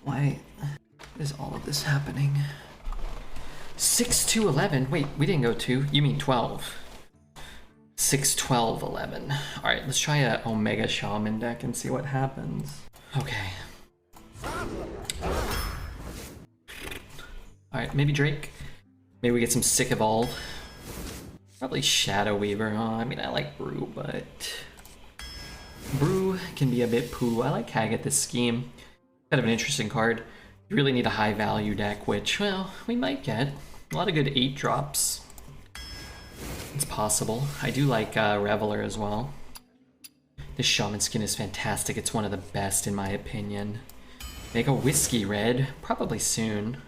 Why is all of this happening? 6, 2, 11. Wait, we didn't go 2. You mean 12. 6, 12, 11. Alright, let's try a Omega Shaman deck and see what happens. Okay. Alright, maybe Drake. Maybe we get some sick Evolve. Probably Shadow Weaver, huh? I mean, I like Brew, but... Brew can be a bit poo. I like Hag this scheme. Kind of an interesting card. You really need a high value deck, which, well, we might get. A lot of good 8 drops. It's possible. I do like Reveler as well. This Shaman skin is fantastic. It's one of the best in my opinion. Make a Whiskey Red, probably soon.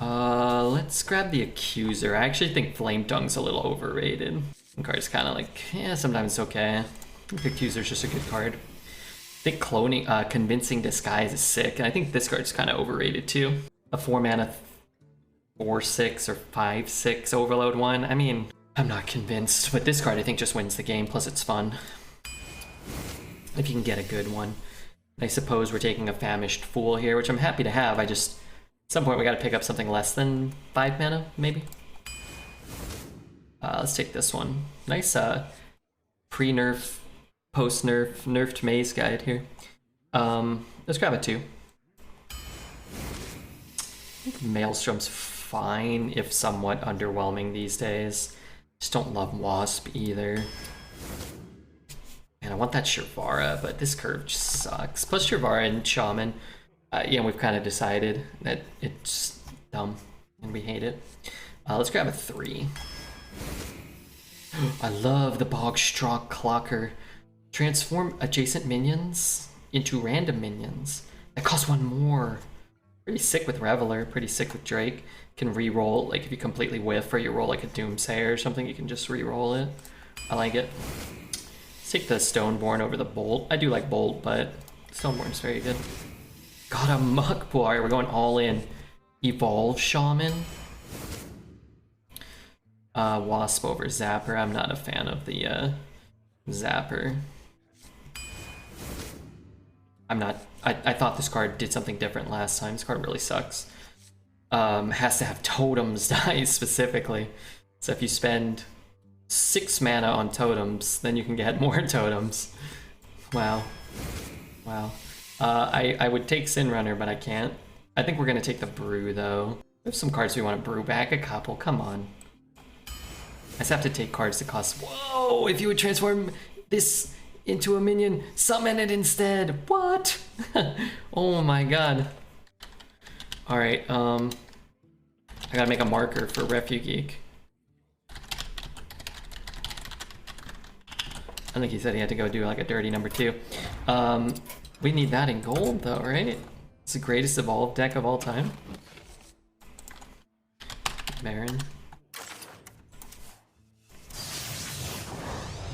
Let's grab the Accuser. I actually think Flame Tongue's a little overrated. The card's kind of like, yeah, sometimes it's okay. I think Accuser's just a good card. I think cloning, Convincing Disguise is sick, and I think this card's kind of overrated too. A 4-mana 4/6 or 5/6 overload one. I mean, I'm not convinced, but this card I think just wins the game, plus it's fun. If you can get a good one. I suppose we're taking a Famished Fool here, which I'm happy to have. At some point we gotta pick up something less than 5 mana, maybe. Let's take this one. Nice pre-nerf, post-nerf, nerfed maze guide here. Let's grab a 2. I think Maelstrom's fine, if somewhat underwhelming these days. Just don't love Wasp either. And I want that Shirvara, but this curve just sucks. Plus Shirvara and Shaman, yeah, we've kind of decided that it's dumb and we hate it. Let's grab a 3. I love the Bogstrok Clocker. Transform adjacent minions into random minions. That costs 1 more. Pretty sick with Reveler, pretty sick with Drake. Can re-roll, like if you completely whiff or you roll like a Doomsayer or something, you can just re-roll it. I like it. Let's take the Stoneborn over the Bolt. I do like Bolt, but Stoneborn's very good. Got a Muck Pool. Alright, we're going all in. Evolve Shaman. Wasp over Zapper. I'm not a fan of the Zapper. I thought this card did something different last time. This card really sucks. Has to have totems die specifically. So if you spend 6 mana on totems, then you can get more totems. Wow. Wow. I would take Sin Runner, but I can't. I think we're gonna take the Brew though. There's some cards we want to brew back. A couple, come on. I just have to take cards that cost. Whoa! If you would transform this into a minion, summon it instead. What? Oh my god. All right. I gotta make a marker for Refugeek. I think he said he had to go do like a dirty number 2. We need that in gold though, right? It's the greatest evolved deck of all time. Baron.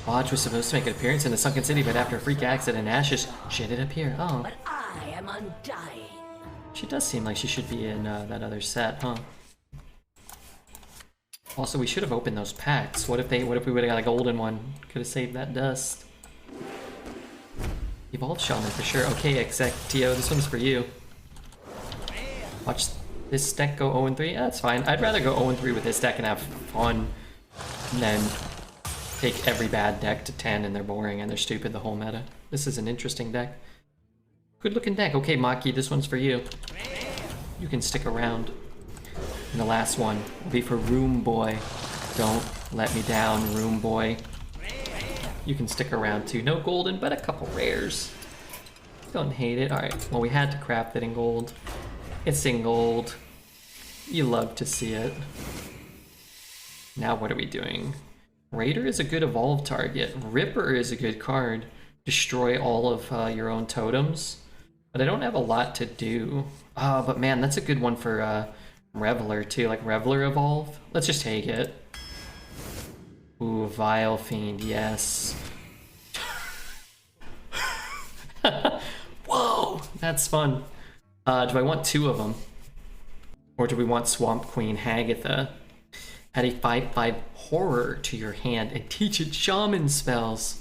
Watch was supposed to make an appearance in the Sunken City, but after a freak accident, Ashes shit it appear. Oh. But I am undying. She does seem like she should be in that other set, huh? Also, we should have opened those packs. What if we would have got a golden one? Could have saved that dust. Evolved Shaman for sure. Okay, Exectio, this one's for you. Watch this deck go 0-3. Yeah, that's fine. I'd rather go 0-3 with this deck and have fun than take every bad deck to 10 and they're boring and they're stupid the whole meta. This is an interesting deck. Good looking deck. Okay, Maki, this one's for you. You can stick around. And the last one will be for Room Boy. Don't let me down, Room Boy. You can stick around too. No golden, but a couple rares. Don't hate it. Alright, well we had to craft it in gold. It's in gold. You love to see it. Now what are we doing? Raider is a good evolve target. Ripper is a good card. Destroy all of your own totems. But I don't have a lot to do. But man, that's a good one for Reveler too. Like Reveler evolve. Let's just take it. Ooh, Vile Fiend, yes. Whoa, that's fun. Do I want 2 of them? Or do we want Swamp Queen Hagatha? Add a 5/5 horror to your hand and teach it shaman spells.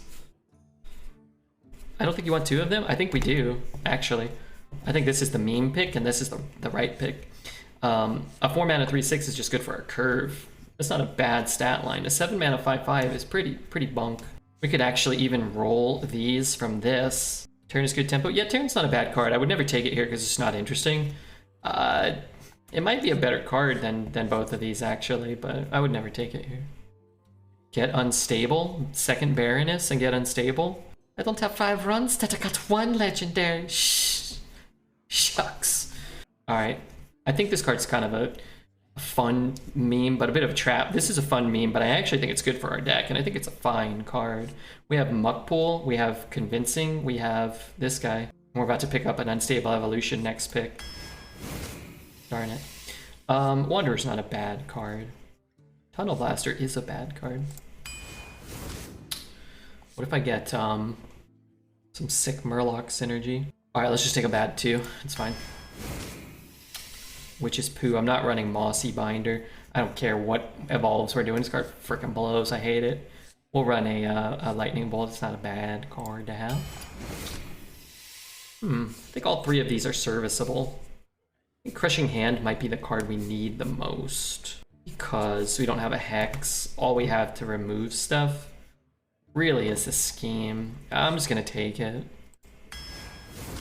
I don't think you want 2 of them. I think we do, actually. I think this is the meme pick, and this is the right pick. A 4 mana 3/6 is just good for a curve. That's not a bad stat line. A 7 mana 5/5 is pretty bunk. We could actually even roll these from this. Turn is good tempo. Yeah, Turn's not a bad card. I would never take it here because it's not interesting. It might be a better card than both of these actually, but I would never take it here. Get Unstable, second Baroness, and get Unstable. I don't have 5 runs that I got 1 legendary. Shh. Shucks. Alright. I think this card's kind of a fun meme, but a bit of a trap. This is a fun meme, but I actually think it's good for our deck, and I think it's a fine card. We have Muckpool, we have Convincing, we have this guy. We're about to pick up an Unstable Evolution next pick. Darn it. Wanderer's not a bad card. Tunnel Blaster is a bad card. What if I get some sick Murloc synergy? Alright, let's just take a bad 2. It's fine. Which is poo. I'm not running Mossy Binder. I don't care what evolves we're doing. This card freaking blows. I hate it. We'll run a Lightning Bolt. It's not a bad card to have. I think all 3 of these are serviceable. I think Crushing Hand might be the card we need the most. Because we don't have a Hex. All we have to remove stuff really is the Scheme. I'm just going to take it.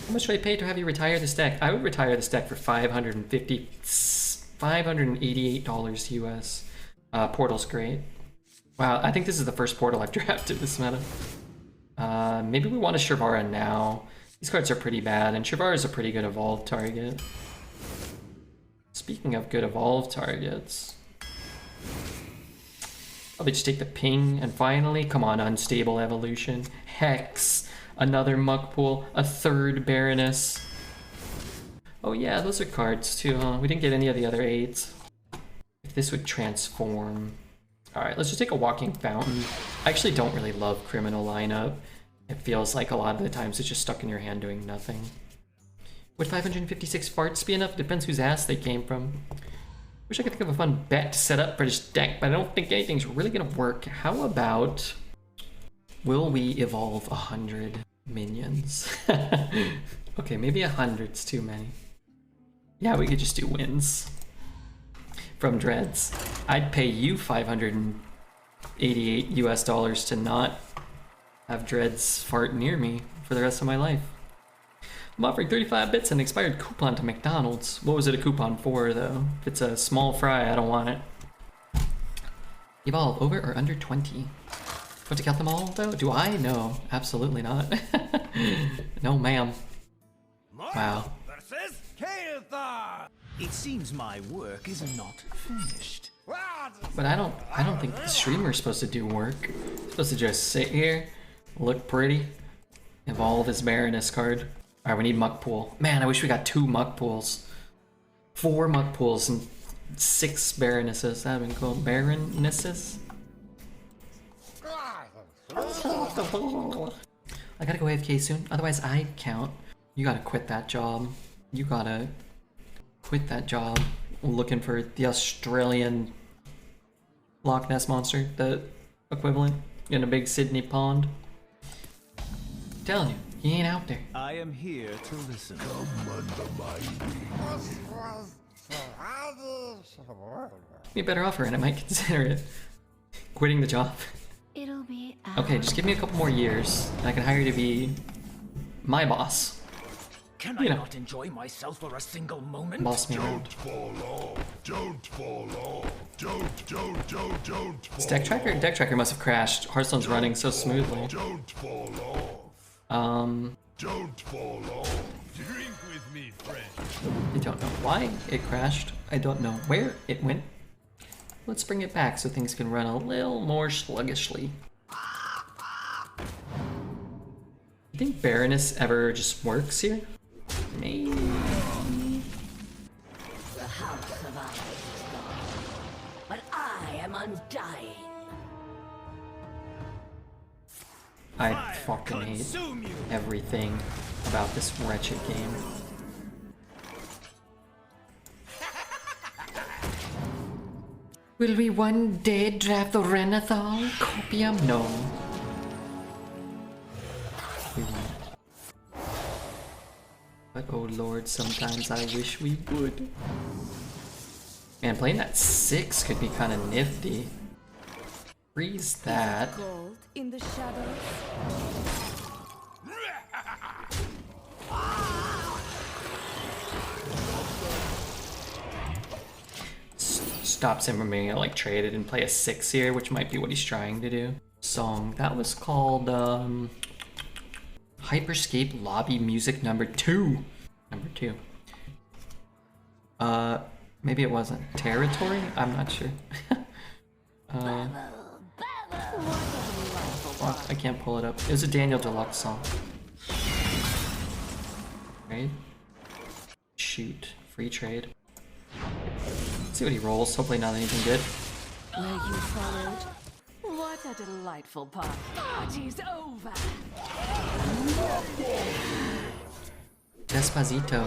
How much should I pay to have you retire this deck? I would retire this deck for $588 US. Portal's great. Wow, I think this is the first Portal I've drafted this meta. Maybe we want a Shrivara now. These cards are pretty bad, and Shrivara is a pretty good evolved target. Speaking of good evolved targets, probably just take the ping, and finally, come on, Unstable Evolution. Hex. Another Muckpool, a 3rd Baroness. Oh yeah, those are cards too, huh? We didn't get any of the other 8s. If this would transform. Alright, let's just take a Walking Fountain. I actually don't really love Criminal lineup. It feels like a lot of the times it's just stuck in your hand doing nothing. Would 556 farts be enough? Depends whose ass they came from. Wish I could think of a fun bet to set up for this deck, but I don't think anything's really gonna work. How about... will we evolve 100 minions? Okay, maybe 100's too many. Yeah, we could just do wins from Dreads. I'd pay you $588 US to not have Dreads fart near me for the rest of my life. I'm offering 35 bits and expired coupon to McDonald's. What was it a coupon for, though? If it's a small fry, I don't want it. Evolve over or under 20. Want to count them all, though? Do I? No, absolutely not. No, ma'am. Wow. It seems my work is not finished. But I don't think the streamer's supposed to do work. He's supposed to just sit here, look pretty, evolve his Baroness card. Alright, we need Muckpool. Man, I wish we got 2 Muckpools. 4 Muckpools and 6 Baronesses. That'd have been cool. Baronesses? I gotta go AFK soon, otherwise I count. You gotta quit that job. You gotta quit that job. Looking for the Australian Loch Ness Monster, the equivalent in a big Sydney pond. I'm telling you, he ain't out there. I am here to listen. Be a better offer and I might consider it. Quitting the job. It'll be Okay, just give me a couple more years and I can hire you to be my boss. Can I not enjoy myself for a single moment? Boss me around. Don't fall off. Don't fall off. Don't fall This deck tracker must have crashed. Hearthstone's running so smoothly. Don't fall off. Don't fall off. Drink with me, friend. I don't know why it crashed. I don't know where it went. Let's bring it back so things can run a little more sluggishly. You think Baroness ever just works here? Maybe. the house of ice is gone, but I am undying. I fucking hate everything about this wretched game. Will we one day draft the Renathal Copium? No. We won't. But oh lord, sometimes I wish we would. Man, playing that 6 could be kind of nifty. Freeze that. Gold in the shadows. Stops him from being able to like trade it and play a 6 here, which might be what he's trying to do. Song that was called Hyperscape Lobby Music number 2. Number 2. Maybe it wasn't Territory? I'm not sure. Fuck, I can't pull it up. It was a Daniel Deluxe song. Right? Shoot. Free trade. Let's see what he rolls. Hopefully not anything good. Where you followed. What a delightful party. Party's over. Despacito.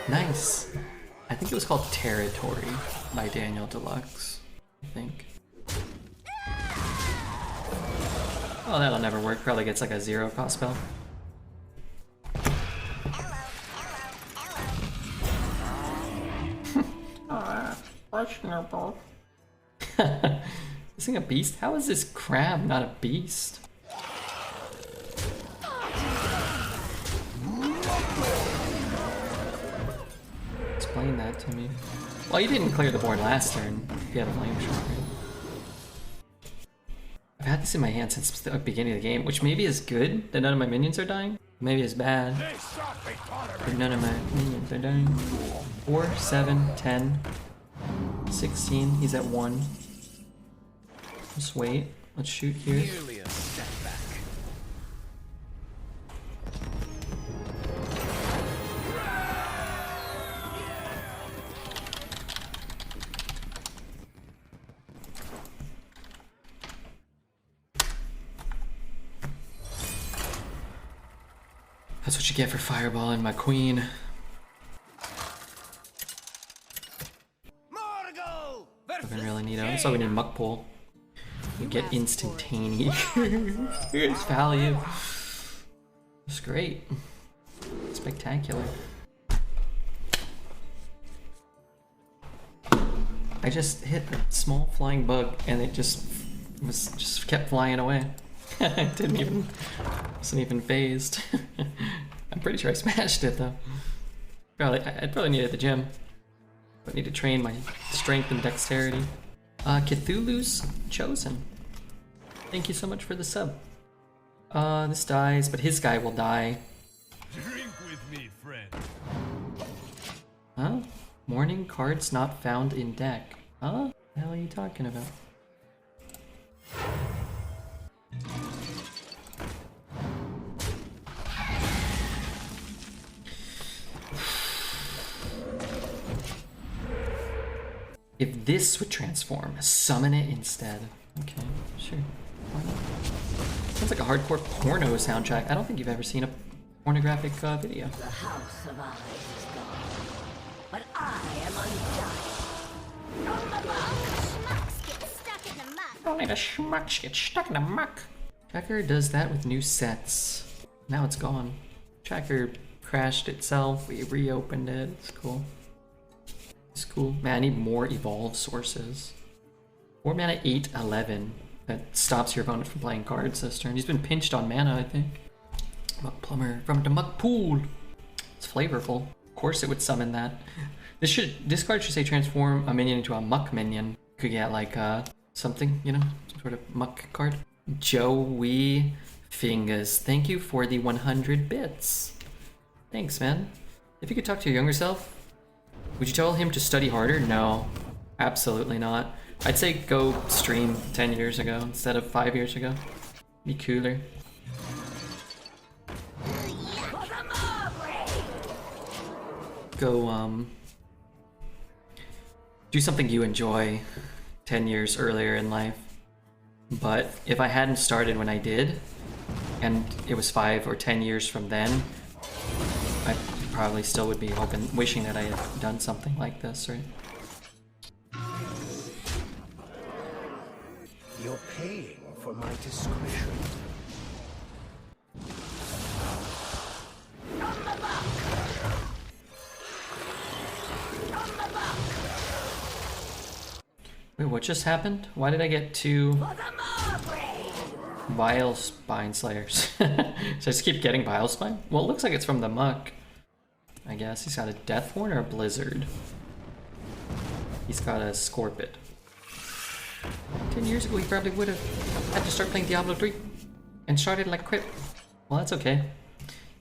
Nice. I think it was called Territory by Daniel Deluxe. I think. Oh, that'll never work. Probably gets like a 0 cost spell. Questionable. Is this a beast? How is this crab not a beast? Explain that to me. Well, you didn't clear the board last turn if you had a flame shot. I've had this in my hand since the beginning of the game, which maybe is good that none of my minions are dying. Maybe it's bad that none of my minions are dying. 4, 7, 10, 16. He's at 1. Just wait. Let's shoot here. Merely a setback. That's what you get for fireballing my queen. Fucking really neat. That's why we need muck pull. We get instantaneous value. It's great. Spectacular. I just hit a small flying bug and it just kept flying away. It wasn't even phased. I'm pretty sure I smashed it though. I'd probably need it at the gym. I need to train my strength and dexterity. Cthulhu's Chosen. Thank you so much for the sub. This dies, but his guy will die. Drink with me, friend. Huh? Morning cards not found in deck. Huh? What the hell are you talking about? If this would transform, summon it instead. Okay, sure. Why not? Sounds like a hardcore porno soundtrack. I don't think you've ever seen a pornographic video. The house of eyes is gone, but I am undying. Schmucks get stuck in the muck. Only the schmucks get stuck in the muck. Tracker does that with new sets. Now it's gone. Tracker crashed itself. We reopened it. It's cool. It's cool. Man, I need more evolve sources. 4 mana 8/11. That stops your opponent from playing cards this turn. He's been pinched on mana, I think. Muck Plumber from the Muck Pool. It's flavorful. Of course it would summon that. This card should say transform a minion into a muck minion. Could get like something, you know, some sort of muck card. Joey Fingers, thank you for the 100 bits. Thanks, man. If you could talk to your younger self, would you tell him to study harder? No, absolutely not. I'd say go stream 10 years ago instead of 5 years ago. Be cooler. Go, do something you enjoy 10 years earlier in life. But if I hadn't started when I did, and it was 5 or 10 years from then, I probably still would be wishing that I had done something like this, right? You're paying for my discretion. Wait, what just happened? Why did I get 2 For the Margrave! Vile Spine Slayers? So I just keep getting Vile Spine? Well, it looks like it's from the Muck. I guess he's got a Deathhorn or a Blizzard. He's got a Scorpid. 10 years ago, he probably would have had to start playing Diablo 3 and started like Crypt. Well, that's okay.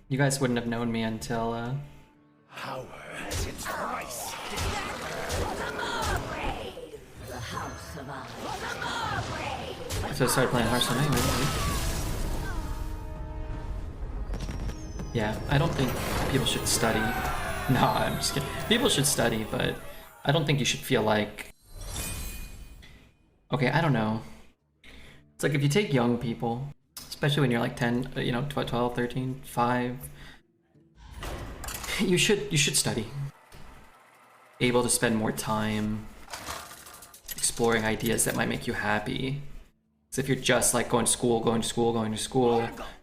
You guys wouldn't have known me until, Power has its price. The House of Iron. so I started playing Hearthstone anyway. Yeah, I don't think people should study. No, I'm just kidding. People should study, but I don't think you should feel like... Okay, I don't know. It's like if you take young people, especially when you're like 10, 12, 13, 5, you should study. Able to spend more time exploring ideas that might make you happy. So if you're just like going to school, and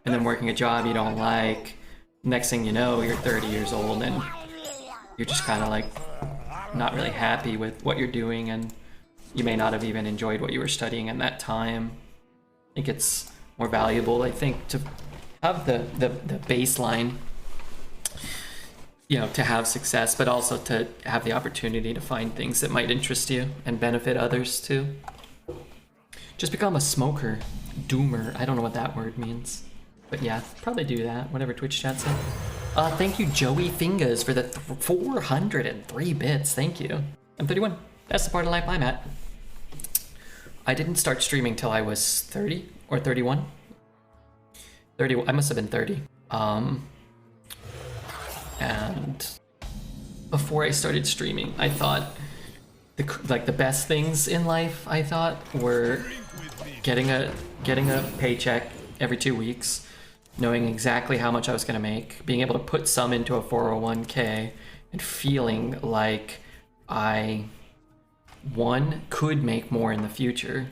then working a job you don't like, next thing you know, you're 30 years old and you're just kind of like not really happy with what you're doing, and you may not have even enjoyed what you were studying in that time. I think it's more valuable, I think, to have the baseline, to have success, but also to have the opportunity to find things that might interest you and benefit others too. Just become a smoker, doomer. I don't know what that word means, but yeah, probably do that. Whatever Twitch chat said. Thank you, Joey Fingers, for the 403 bits. Thank you. I'm 31. That's the part of life I'm at. I didn't start streaming till I was 30 or 31. 30. I must have been 30. And before I started streaming, I thought the best things in life, I thought, were getting a paycheck every 2 weeks, knowing exactly how much I was going to make, being able to put some into a 401k, and feeling like I, one, could make more in the future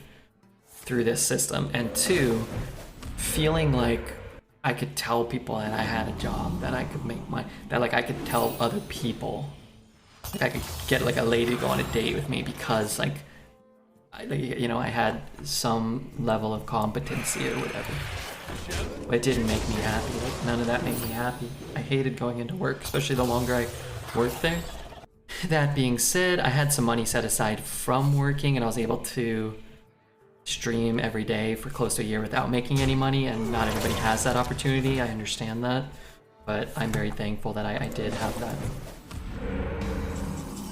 through this system, and two, feeling like I could tell people that I had a job, that I could make that I could tell other people, like I could get like a lady to go on a date with me because I had some level of competency or whatever. But it didn't make me happy. Like, none of that made me happy. I hated going into work, especially the longer I worked there. That being said, I had some money set aside from working, and I was able to stream every day for close to a year without making any money, and not everybody has that opportunity. I understand that, but I'm very thankful that I did have that.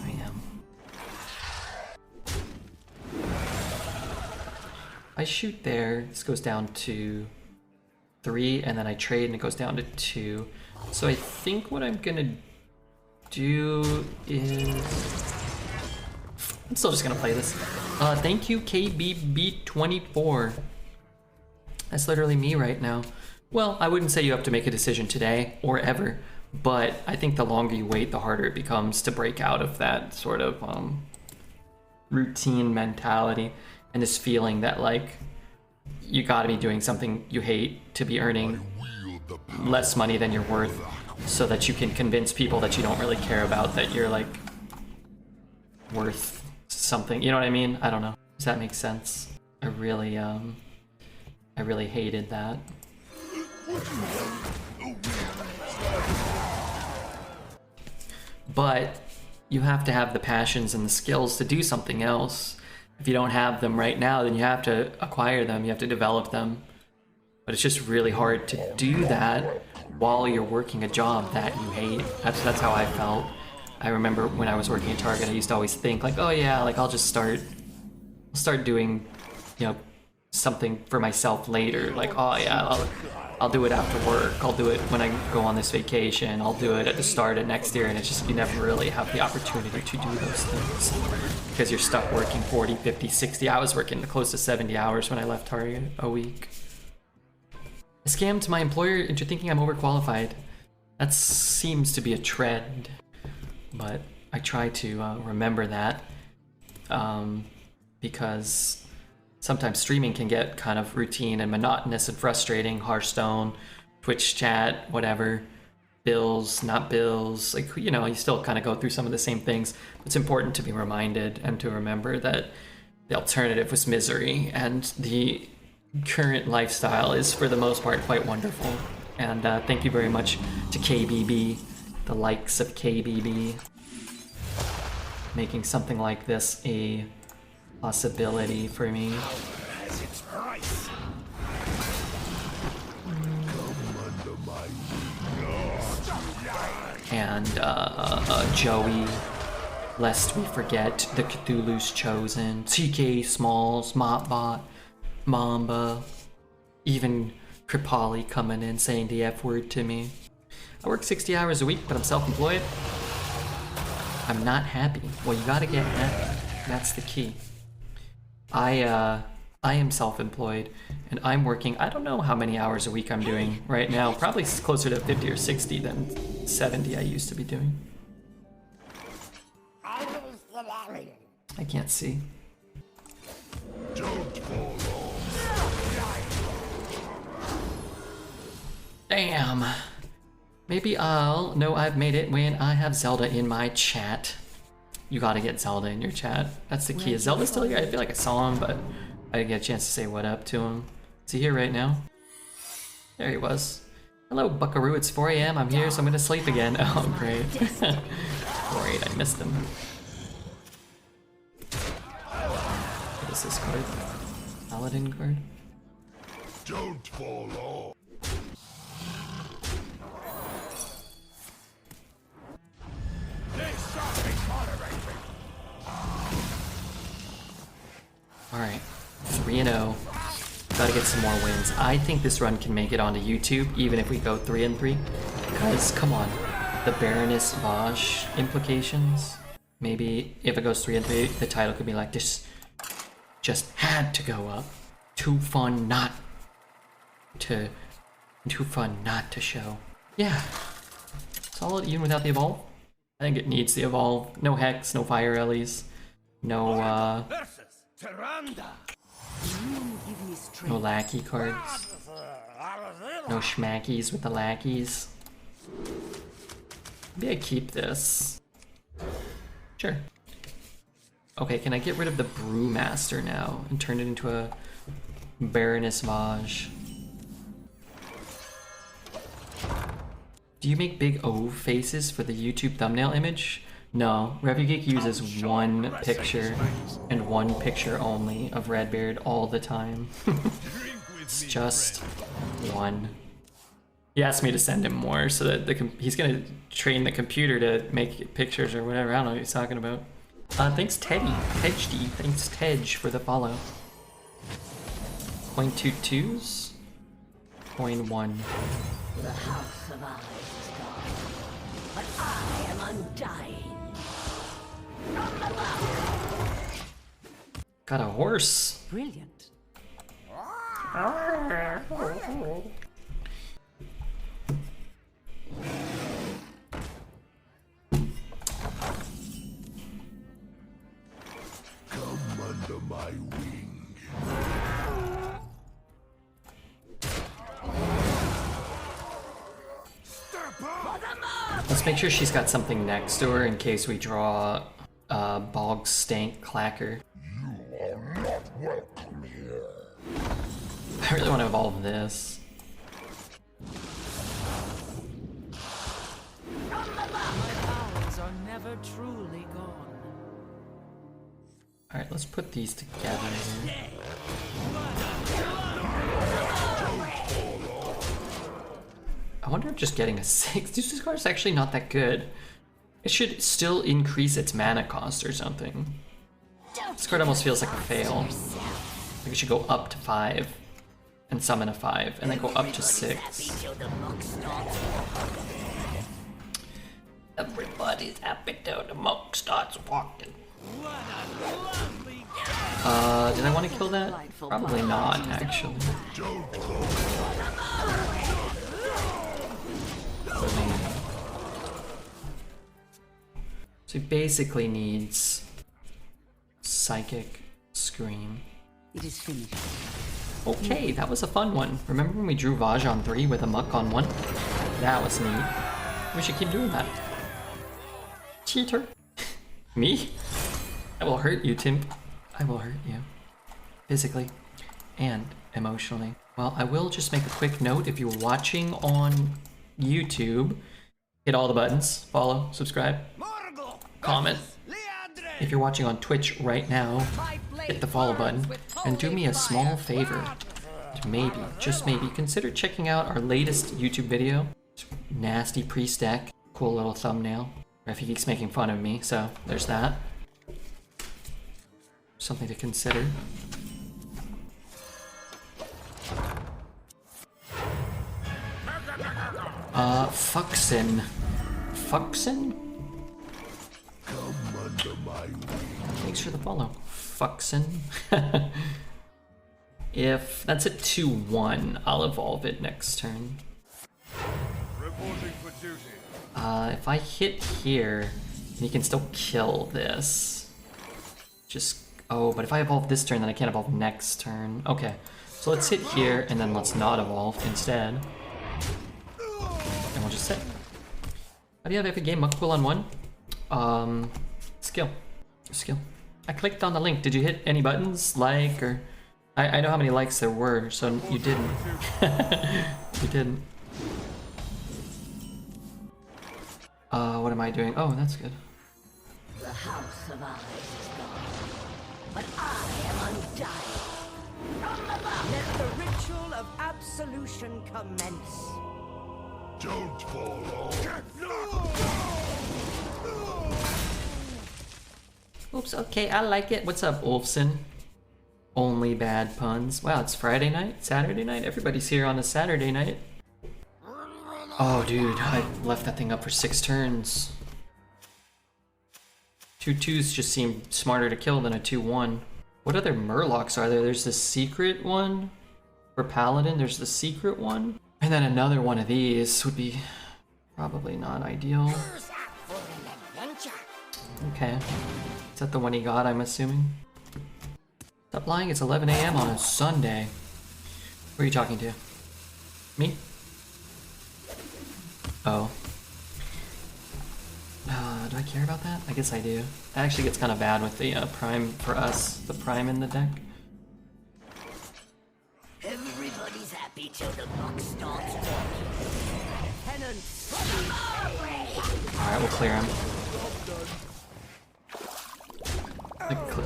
I am. I shoot there, this goes down to 3, and then I trade and it goes down to 2. So I think what I'm gonna do is... I'm still just gonna play this. Thank you, KBB24. That's literally me right now. Well, I wouldn't say you have to make a decision today or ever, but I think the longer you wait, the harder it becomes to break out of that sort of routine mentality and this feeling that like you gotta be doing something you hate to be earning less money than you're worth, so that you can convince people that you don't really care about that you're like worth something. You know what I mean? I don't know. Does that make sense? I really hated that. But you have to have the passions and the skills to do something else. If you don't have them right now, then you have to acquire them, you have to develop them. But it's just really hard to do that while you're working a job that you hate. That's how I felt. I remember when I was working at Target, I used to always think like, oh yeah, like I'll start doing, something for myself later. Like, oh yeah, I'll do it after work. I'll do it when I go on this vacation. I'll do it at the start of next year. And it's just, you never really have the opportunity to do those things because you're stuck working 40, 50, 60. I was working close to 70 hours when I left Target a week. I scammed my employer into thinking I'm overqualified. That seems to be a trend. But I try to remember that because sometimes streaming can get kind of routine and monotonous and frustrating. Hearthstone, Twitch chat, whatever, bills, not bills, like, you still kind of go through some of the same things. It's important to be reminded and to remember that the alternative was misery, and the current lifestyle is for the most part quite wonderful. And thank you very much to KBB, the likes of KBB, making something like this a possibility for me. Has its price. And Joey, lest we forget the Cthulhu's Chosen, TK Smalls, Mopbot, Mamba, even Kripali coming in saying the F word to me. I work 60 hours a week, but I'm self-employed. I'm not happy. Well, you gotta get happy. That's the key. I am self-employed, and I'm working, I don't know how many hours a week I'm doing right now. Probably closer to 50 or 60 than 70 I used to be doing. I can't see. Don't fall off. Damn. Maybe I'll know I've made it when I have Zelda in my chat. You gotta get Zelda in your chat. That's the key. Is Zelda still here? I feel like I saw him, but I didn't get a chance to say what up to him. Is he here right now? There he was. Hello, Buckaroo. It's 4 a.m. I'm here, so I'm gonna sleep again. Oh, great. Great, I missed him. What is this card? Paladin card? Don't fall off. Alright, 3-0. Gotta get some more wins. I think this run can make it onto YouTube, even if we go 3-3. Because, come on, the Baroness Vaj implications. Maybe if it goes 3-3, the title could be like, this just had to go up. Too fun not to show. Yeah. Solid even without the evolve. I think it needs the evolve. No Hex, no Fire Ellies, no no lackey cards. No schmackies with the lackeys. Maybe I keep this. Sure. Okay, can I get rid of the Brewmaster now and turn it into a Baroness Vaj? Do you make big O faces for the YouTube thumbnail image? No, ReviGeek uses one picture and one picture only of Redbeard all the time. It's just one. He asked me to send him more so that he's gonna train the computer to make pictures or whatever. I don't know what he's talking about. Thanks Teddy, Teddy, thanks Tej for the follow. 0.22s? 0.1. The house of eyes is gone, but I am undying. Got a horse. Brilliant. Come under my wing. Let's make sure she's got something next to her in case we draw Bog Stank Clacker. You are not welcome here. I really want to evolve this. My powers are never truly gone. Alright, let's put these together here. I wonder if just getting a 6. This card is actually not that good. It should still increase its mana cost or something. This card almost feels like a fail. Like it should go up to 5 and summon a 5 and then go up to 6. Everybody's happy till the monk starts walking. Did I want to kill that? Probably not, actually. So he basically needs Psychic Scream. It is finished. Okay, that was a fun one. Remember when we drew Vaj on 3 with a Muck on 1? That was neat. We should keep doing that. Cheater. Me? That will hurt you, Tim. I will hurt you. Physically and emotionally. Well, I will just make a quick note. If you're watching on YouTube, hit all the buttons. Follow, subscribe, comment. If you're watching on Twitch right now, hit the follow button. And do me a small favor. Maybe, just maybe, consider checking out our latest YouTube video. Nasty priest deck. Cool little thumbnail. Refy Geek's making fun of me, so there's that. Something to consider. Fuxin. Fuxin? Come under my wing. Thanks for the follow. Fuxin. If that's a 2-1, I'll evolve it next turn. Reporting for duty. If I hit here, he can still kill this. Just, oh, but if I evolve this turn, then I can't evolve next turn. Okay, so let's hit here, and then let's not evolve instead. And we'll just sit. How do you have every game Muckquill on 1? Skill. Skill. I clicked on the link. Did you hit any buttons? Like, or... I know how many likes there were, so you didn't. You didn't. What am I doing? Oh, that's good. The house of eyes is gone, but I am undying. From above, let the ritual of absolution commence. Don't fall off. Oops, okay, I like it. What's up, Ulfson? Only bad puns. Wow, it's Friday night? Saturday night? Everybody's here on a Saturday night. Oh, dude, I left that thing up for 6 turns. 2-2s just seem smarter to kill than a 2-1. What other Murlocs are there? There's the secret one for Paladin. There's the secret one. And then another one of these would be probably not ideal. Okay. Is that the one he got, I'm assuming? Stop lying, it's 11 a.m. on a Sunday. Who are you talking to? Me? Oh. Do I care about that? I guess I do. That actually gets kind of bad with the prime for us, the prime in the deck. Everybody's happy till the buck starts walking. Penance. Alright, we'll clear him.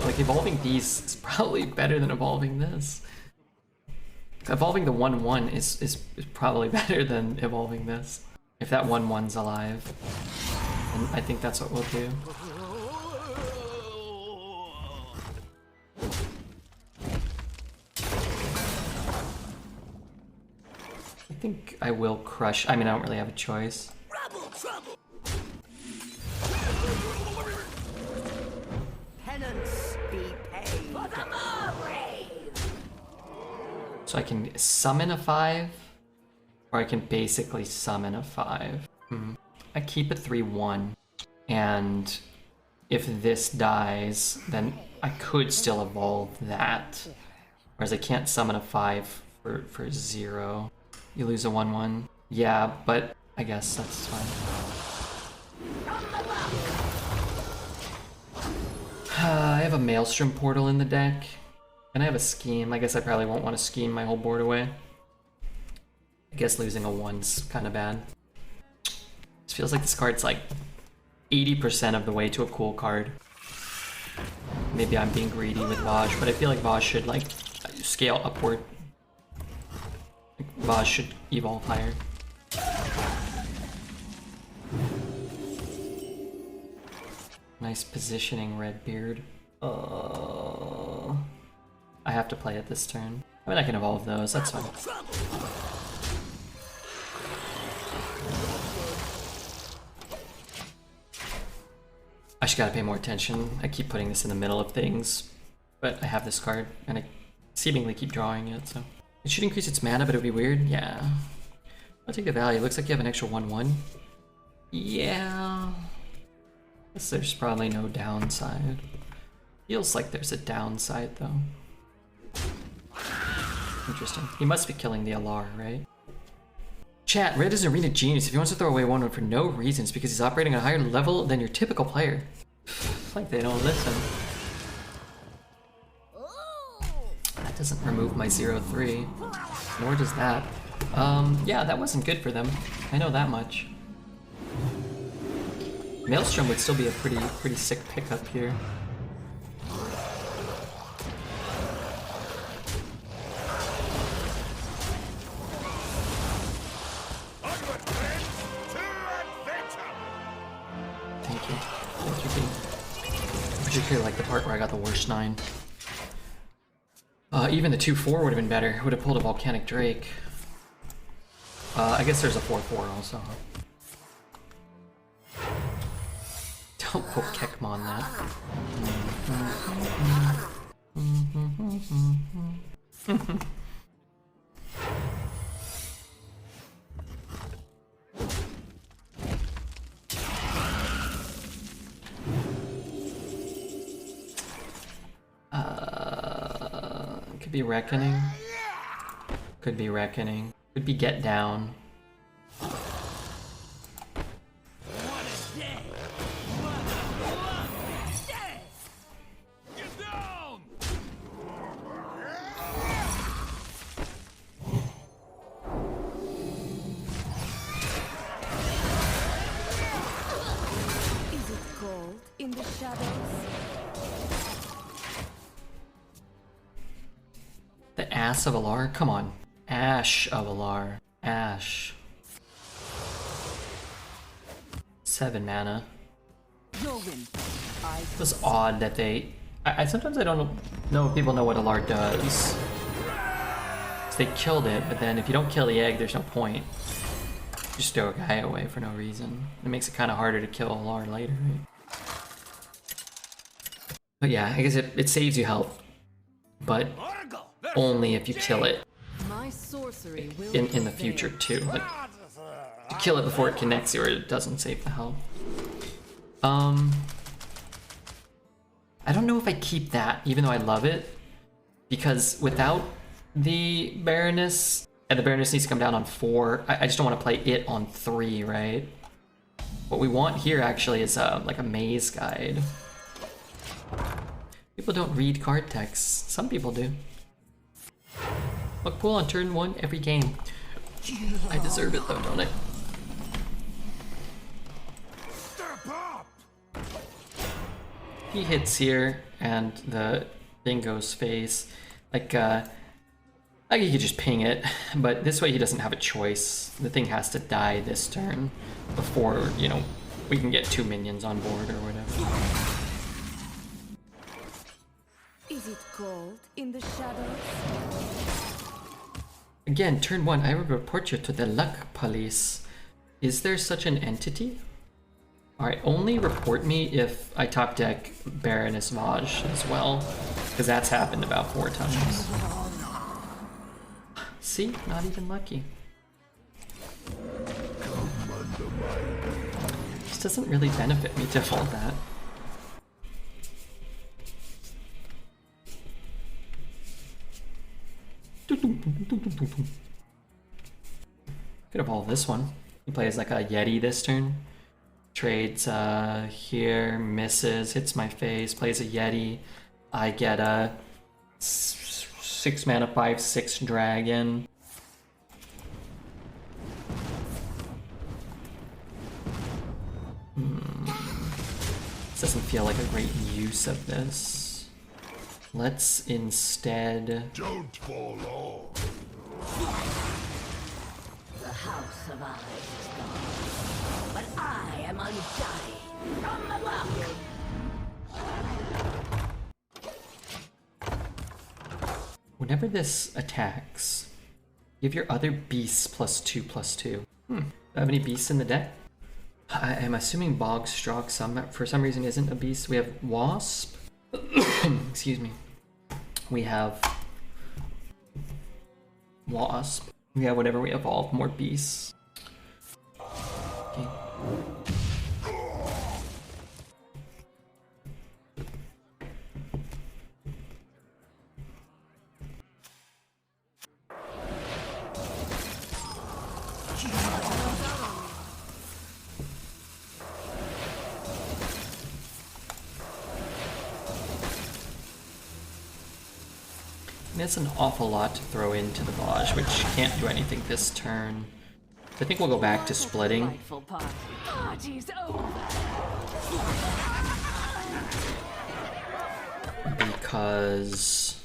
Like evolving these is probably better than evolving this. Evolving the 1-1 is probably better than evolving this. If that 1-1's alive. And I think that's what we'll do. I think I will crush. I mean, I don't really have a choice. Trouble. Penance be paid. For the more brave. So I can summon a 5, or I can basically summon a 5. I keep a 3-1, and if this dies, then I could still evolve that. Whereas I can't summon a 5 for 0. You lose a 1-1. Yeah, but I guess that's fine. I have a Maelstrom Portal in the deck, and I have a Scheme. I guess I probably won't want to scheme my whole board away. I guess losing a 1's kind of bad. This feels like this card's like 80% of the way to a cool card. Maybe I'm being greedy with Vaj, but I feel like Vaj should like scale upward. Vaj should evolve higher. Nice positioning, Redbeard. I have to play it this turn. I mean, I can evolve those, that's fine. I just gotta pay more attention. I keep putting this in the middle of things, but I have this card, and I seemingly keep drawing it, so. It should increase its mana, but it would be weird. Yeah. I'll take the value. Looks like you have an extra 1-1. Yeah. Guess there's probably no downside. Feels like there's a downside, though. Interesting. He must be killing the Alar, right? Chat, Red is an arena genius. If he wants to throw away 1-1 for no reason, it's because he's operating at a higher level than your typical player. Like they don't listen. That doesn't remove my 0-3, nor does that. Yeah, that wasn't good for them. I know that much. Maelstrom would still be a pretty sick pickup here. Thank you. Thank you, team. I particularly like the part where I got the worst 9. Even the 2-4 would have been better. Would have pulled a Volcanic Drake. I guess there's a 4-4 also. Don't go Kekmon that. Could be Reckoning. Could be Reckoning. Could be Get Down. In the shadows. The Ass of Alar? Come on. Ash of Alar. Ash. 7 mana. It was odd that they... I sometimes I don't know if people know what Alar does. So they killed it, but then if you don't kill the egg, there's no point. You just throw a guy away for no reason. It makes it kind of harder to kill Alar later, right? But yeah, I guess it saves you health, but only if you kill it in the future too. Like, you kill it before it connects you or it doesn't save the health. I don't know if I keep that, even though I love it, because without the Baroness, and the Baroness needs to come down on 4, I just don't want to play it on 3, right? What we want here actually is like a maze guide. People don't read card text. Some people do. Luck pool on turn 1 every game. I deserve it though, don't I? He hits here, and the thing goes face. Like, I think he could just ping it, but this way he doesn't have a choice. The thing has to die this turn before, you know, we can get 2 minions on board or whatever. Is it cold in the shadows? Again, turn 1, I will report you to the luck police. Is there such an entity? Alright, only report me if I top deck Baroness Vaj as well, because that's happened about 4 times. See? Not even lucky. This doesn't really benefit me to fold that. Could evolve this one. He plays like a Yeti this turn. Trades here, misses, hits my face, plays a Yeti. I get a 6 mana 5/6 dragon. This doesn't feel like a great use of this. Let's instead... Don't fall off. The house of eyes is gone, but I am undying from above. Whenever this attacks, give your other beasts +2/+2. Do I have any beasts in the deck? I am assuming Bogstrok for some reason isn't a beast. We have Wasp. Excuse me. We have Wasp. We have whatever we evolve, more beasts. Okay. That's an awful lot to throw into the Vaj, which can't do anything this turn. I think we'll go back to splitting. Delightful party. Party's over. Because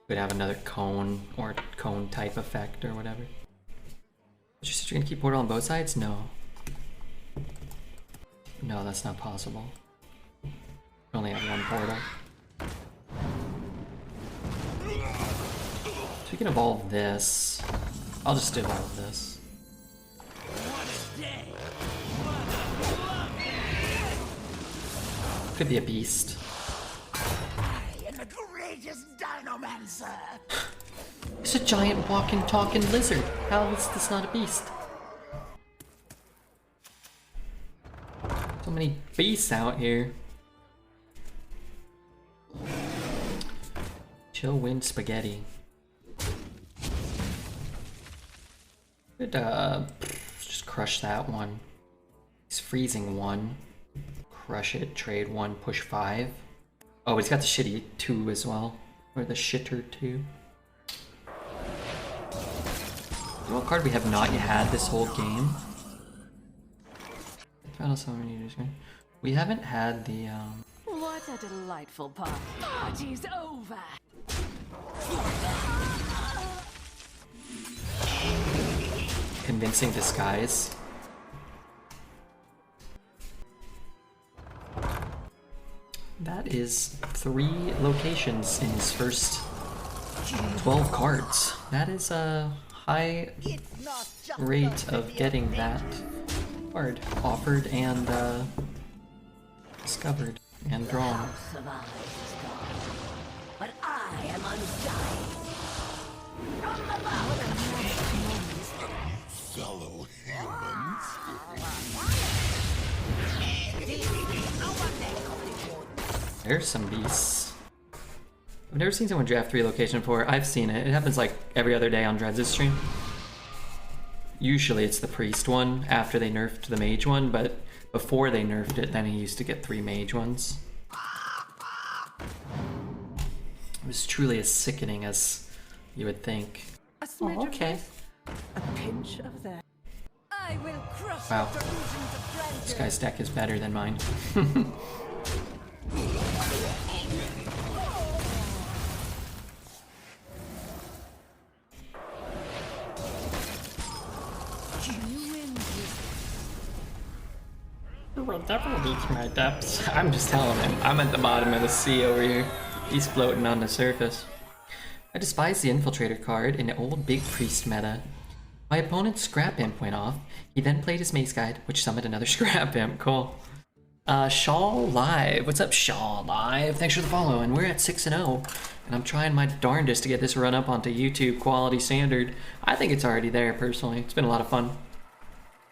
we'd have another cone or cone type effect or whatever. But you said you're gonna keep portal on both sides? No. No, that's not possible. We only have one portal. So we can evolve this. I'll just evolve this. Could be a beast. The greatest dinomancer. It's a giant walking, talking lizard. How is this not a beast? So many beasts out here. Chill wind spaghetti. Could just crush that one. He's freezing one. Crush it, trade one, push 5. Oh, he's got the shitty 2 as well. Or the shitter 2. You know what card we have not yet had this whole game? We haven't had the What a delightful party. Party's over. convincing disguise. That is 3 locations in his first 12 cards. That is a high rate of getting that card offered and discovered and drawn. But I am undying. Fellow humans. There's some beasts. I've never seen someone draft 3 location before. I've seen it. It happens like every other day on Dreads' stream. Usually it's the priest one after they nerfed the mage one, but before they nerfed it, then he used to get 3 mage ones. It was truly as sickening as you would think. A smidge Oh, okay. of this, a pinch of that. I will crush Wow. the delusions of grandeur. This guy's deck is better than mine. You will definitely reach my depths. I'm just telling him. I'm at the bottom of the sea over here. He's floating on the surface. I despise the Infiltrator card in the old Big Priest meta. My opponent's Scrap Imp went off. He then played his Mace Guide, which summoned another Scrap Imp. Cool. Shaw Live. What's up, Shaw Live? Thanks for the follow. And we're at 6-0. And I'm trying my darndest to get this run up onto YouTube quality standard. I think it's already there, personally. It's been a lot of fun.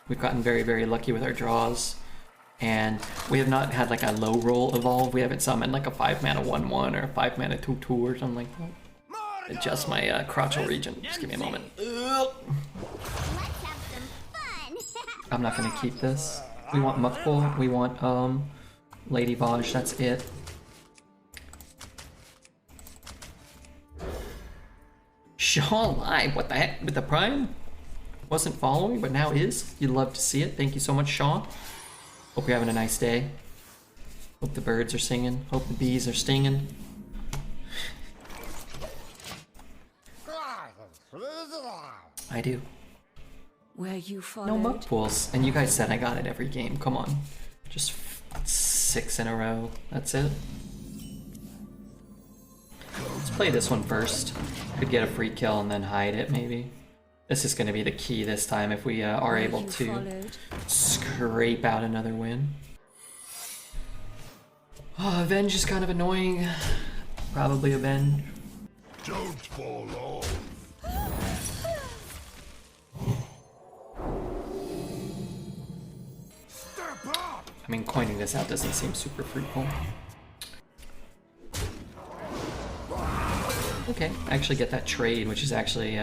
We've gotten very, very lucky with our draws. And we have not had like a low roll evolve. We haven't summoned like a 5-mana 1/1 or a 5-mana 2/2 or something like that. Adjust my crotchal region. Just give me a moment. Let's have some fun. I'm not gonna keep this. We want Muffpool. We want Lady Vaj. That's it. Shaw Live. What the heck with the Prime? Wasn't following, but now is. You'd love to see it. Thank you so much, Shaw. Hope you're having a nice day. Hope the birds are singing. Hope the bees are stinging. I do. Where you No followed? mug pools. And you guys said I got it every game. Come on. Just 6 in a row. That's it. Let's play this one first. Could get a free kill and then hide it, maybe. This is going to be the key this time if we are able to scrape out another win. Oh, Avenge is kind of annoying. Probably Avenge. Don't fall off. Step up. I mean, coining this out doesn't seem super fruitful. Okay, I actually get that trade, which is actually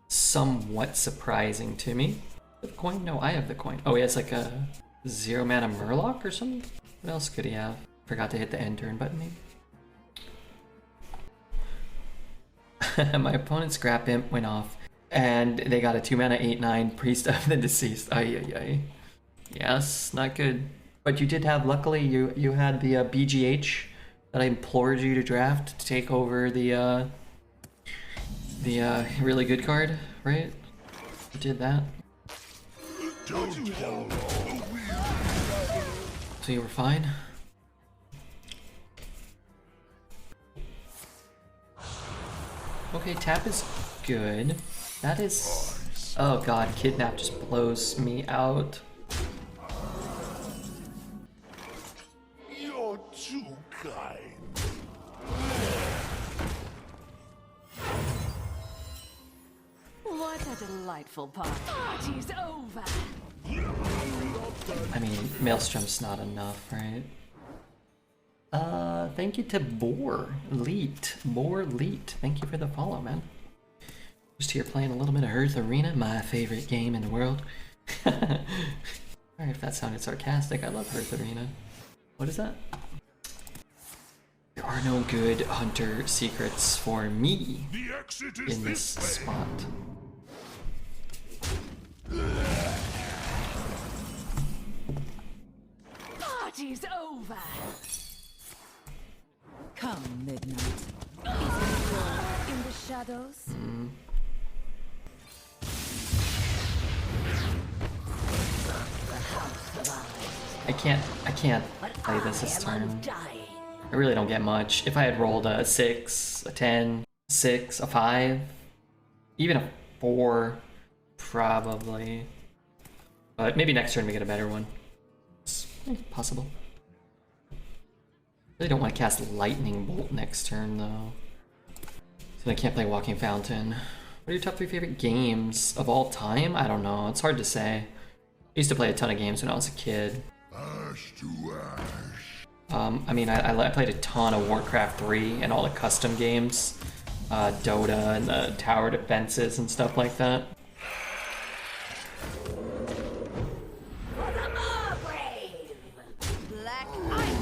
somewhat surprising to me. The coin? No, I have the coin. Oh, he has like a 0-mana Murloc or something? What else could he have? Forgot to hit the end turn button, maybe. My opponent's Scrap Imp went off, and they got a 2-mana 8/9 Priest of the Deceased. Ay, ay, ay. Yes, not good. But you did have, luckily, you had the BGH that I implored you to draft to take over the really good card, right? You did that. So you were fine? Okay, tap is good. That is... Oh god, Kidnap just blows me out. You're too kind. What a delightful party. Party's over. I mean, Maelstrom's not enough, right? Thank you to Boar Leet. Thank you for the follow, man. Just here playing a little bit of Hearth Arena, my favorite game in the world. Alright, if that sounded sarcastic, I love Hearth Arena. What is that? There are no good hunter secrets for me in this spot. Party's over. Come, midnight. In the shadows. I can't play this turn. I really don't get much. If I had rolled a 6, a 10, 6, a 5, even a 4, probably. But maybe next turn we get a better one. It's possible. Really don't want to cast Lightning Bolt next turn though. So I can't play Walking Fountain. What are your top 3 favorite games of all time? I don't know. It's hard to say. I used to play a ton of games when I was a kid. Ash to ash. I mean, I played a ton of Warcraft 3 and all the custom games. Dota and the tower defenses and stuff like that. Black ice.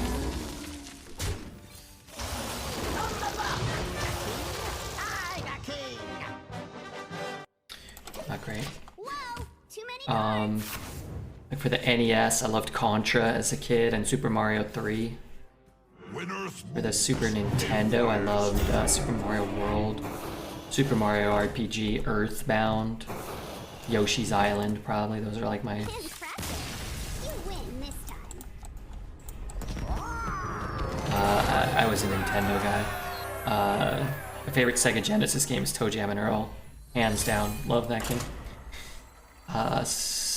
Not great. Whoa, too many cards. Like for the NES, I loved Contra as a kid and Super Mario 3. For the Super Nintendo, I loved Super Mario World, Super Mario RPG, Earthbound, Yoshi's Island, probably. Those are like my... Impressive. You win this time. I was a Nintendo guy. My favorite Sega Genesis game is Toe Jam and Earl. Hands down. Love that game.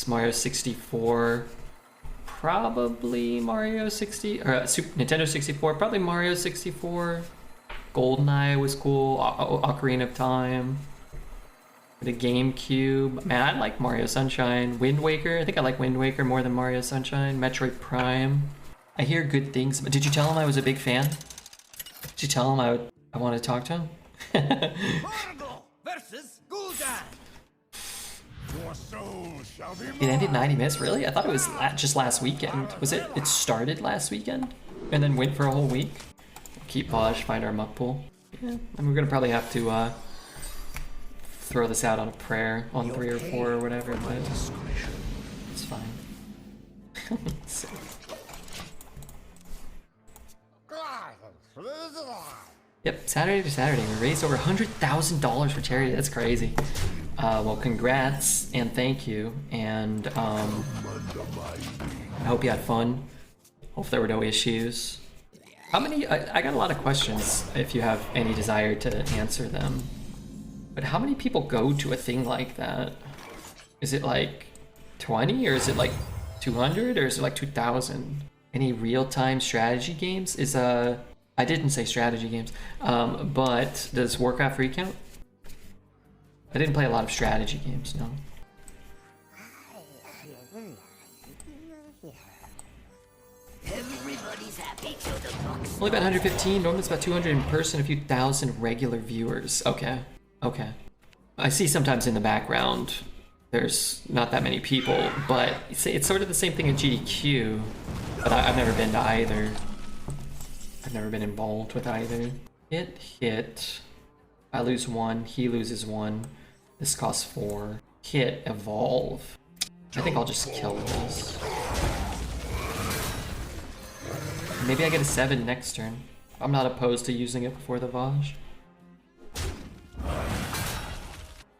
Mario 64. Probably Mario 60... Or Nintendo 64. Probably Mario 64. GoldenEye was cool. Ocarina of Time. The GameCube. Man, I like Mario Sunshine. Wind Waker. I think I like Wind Waker more than Mario Sunshine. Metroid Prime. I hear good things. But did you tell him I was a big fan? Did you tell him I want to talk to him? Versus Gul'dan. Your soul shall be It ended 90 minutes? Really? I thought it was just last weekend. Was it? It started last weekend? And then went for a whole week? Keep Posh, find our muck pool. Yeah, and we're gonna probably have to throw this out on a prayer on 3 or 4 or whatever, but it's fine. So- Yep, Saturday to Saturday. We raised over $100,000 for charity. That's crazy. Well, congrats and thank you. And I hope you had fun. Hope there were no issues. How many? I got a lot of questions. If you have any desire to answer them, but how many people go to a thing like that? Is it like 20 or is it like 200 or is it like 2,000? Any real-time strategy games? I didn't say strategy games, but does Warcraft 3 count? I didn't play a lot of strategy games, no. Everybody's happy till the box. Only about 115, normally it's about 200 in person, a few thousand regular viewers. Okay, okay. I see sometimes in the background, there's not that many people, but it's sort of the same thing in GDQ, but I've never been to either. I've never been involved with either. Hit. I lose 1, he loses 1. This costs 4. Hit, evolve. I think I'll just kill this. Maybe I get a 7 next turn. I'm not opposed to using it before the Vaj.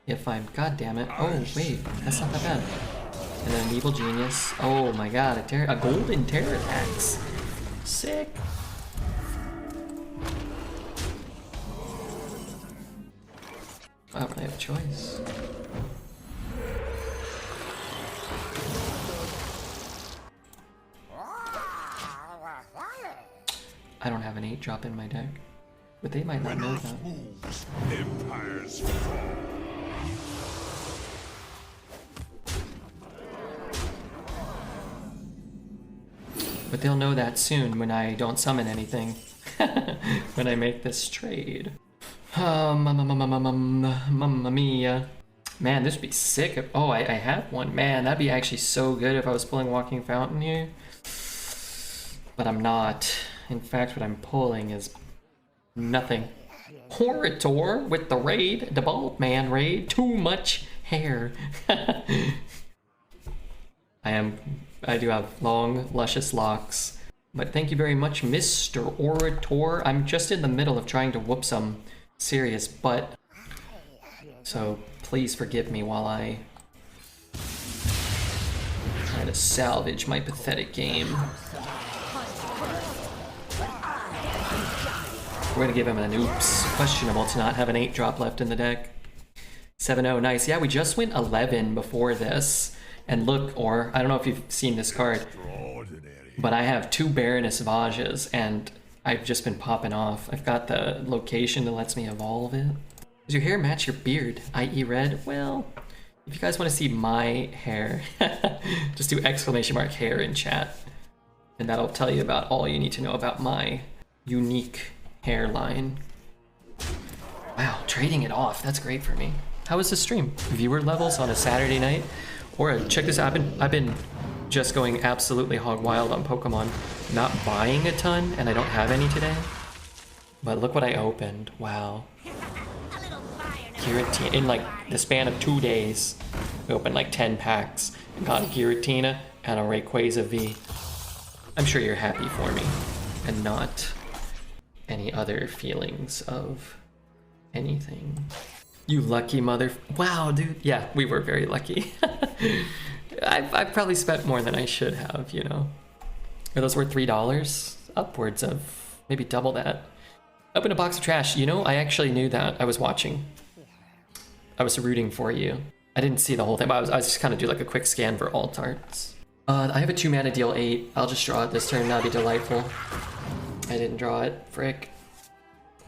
Yeah, fine. God damn it. Oh, wait. That's not that bad. And then an Evil Genius. Oh my god, a golden Terror Axe. Sick. I don't really have a choice. I don't have an 8-drop in my deck. But they might not know that. Moves, empires fall. But they'll know that soon when I don't summon anything. When I make this trade. Mamma mia. Man, this would be sick. Oh, I have one. Man, that'd be actually so good if I was pulling Walking Fountain here. But I'm not. In fact, what I'm pulling is nothing. Orator with the raid. The bald man raid. Too much hair. I do have long, luscious locks. But thank you very much, Mr. Orator. I'm just in the middle of trying to whoop some serious butt. So please forgive me while I try to salvage my pathetic game. We're gonna give him an oops. Questionable to not have an 8-drop left in the deck. 7-0, nice. Yeah, we just went 11 before this. And look, or I don't know if you've seen this card, but I have 2 Baroness Vajas, and I've just been popping off. I've got the location that lets me evolve it. Does your hair match your beard, i.e. red? Well, if you guys want to see my hair, just do !hair in chat, and that'll tell you about all you need to know about my unique hairline. Wow, trading it off, that's great for me. How was the stream? Viewer levels on a Saturday night? Or check this out, I've been just going absolutely hog wild on Pokemon, not buying a ton, and I don't have any today. But look what I opened, wow. Giratina, in like the span of 2 days, we opened like 10 packs and got a Giratina and a Rayquaza V. I'm sure you're happy for me, and not any other feelings of anything. You lucky mother... Wow, dude. Yeah, we were very lucky. I've probably spent more than I should have, you know. Are those worth $3? Upwards of maybe double that. Open a box of trash. You know, I actually knew that. I was watching. I was rooting for you. I didn't see the whole thing, but I was just kind of do like a quick scan for alt arts. I have a 2-mana deal 8. I'll just draw it this turn. That'd be delightful. I didn't draw it. Frick.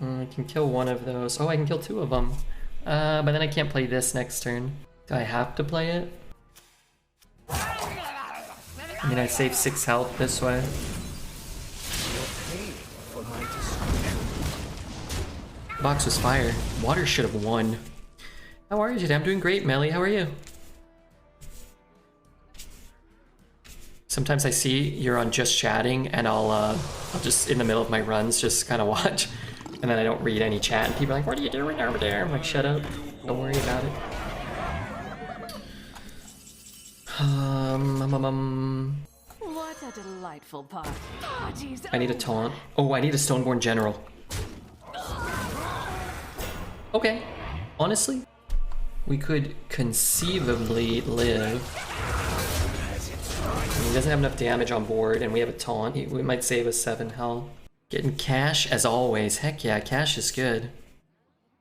I can kill one of those. Oh, I can kill 2 of them. But then I can't play this next turn. Do I have to play it? I mean, I save 6 health this way. Box was fire. Water should have won. How are you today? I'm doing great, Melly. How are you? Sometimes I see you're on just chatting, and I'll just in the middle of my runs just kind of watch. And then I don't read any chat, and people are like, what are you doing over there? I'm like, shut up. Don't worry about it. What a delightful party. I need a taunt. Oh, I need a Stoneborn General. Okay. Honestly, we could conceivably live. I mean, he doesn't have enough damage on board, and we have a taunt. We might save us 7 health. Getting cash as always. Heck yeah, cash is good.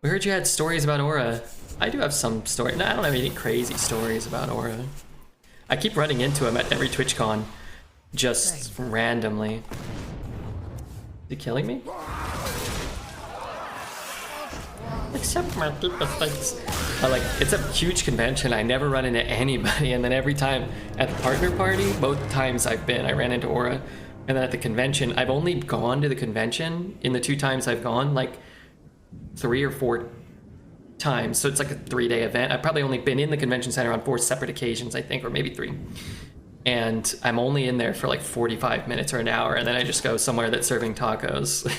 We heard you had stories about Aura. I do have some stories. No, I don't have any crazy stories about Aura. I keep running into him at every TwitchCon, just randomly. Is he killing me? Except my people thinks. It's a huge convention. I never run into anybody, and then every time at the partner party, both times I've been, I ran into Aura. And then at the convention, I've only gone to the convention in the 2 times I've gone, like 3 or 4 times. So it's like a 3-day event. I've probably only been in the convention center on 4 separate occasions, I think, or maybe 3. And I'm only in there for like 45 minutes or an hour, and then I just go somewhere that's serving tacos.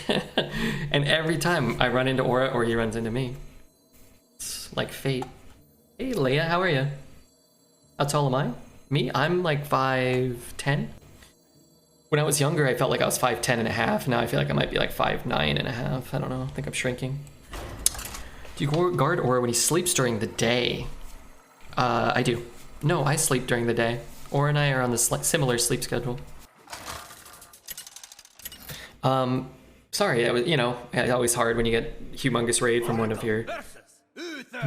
And every time I run into Aura or he runs into me. like fate. Hey Leia, how are you? How tall am I? Me? I'm like 5'10". When I was younger, I felt like I was 5'10 and a half. Now I feel like I might be like 5'9 and a half. I don't know. I think I'm shrinking. Do you guard Aura when he sleeps during the day? I do. No, I sleep during the day. Aura and I are on this similar sleep schedule. Sorry, it was, you know, it's always hard when you get humongous raid from one of your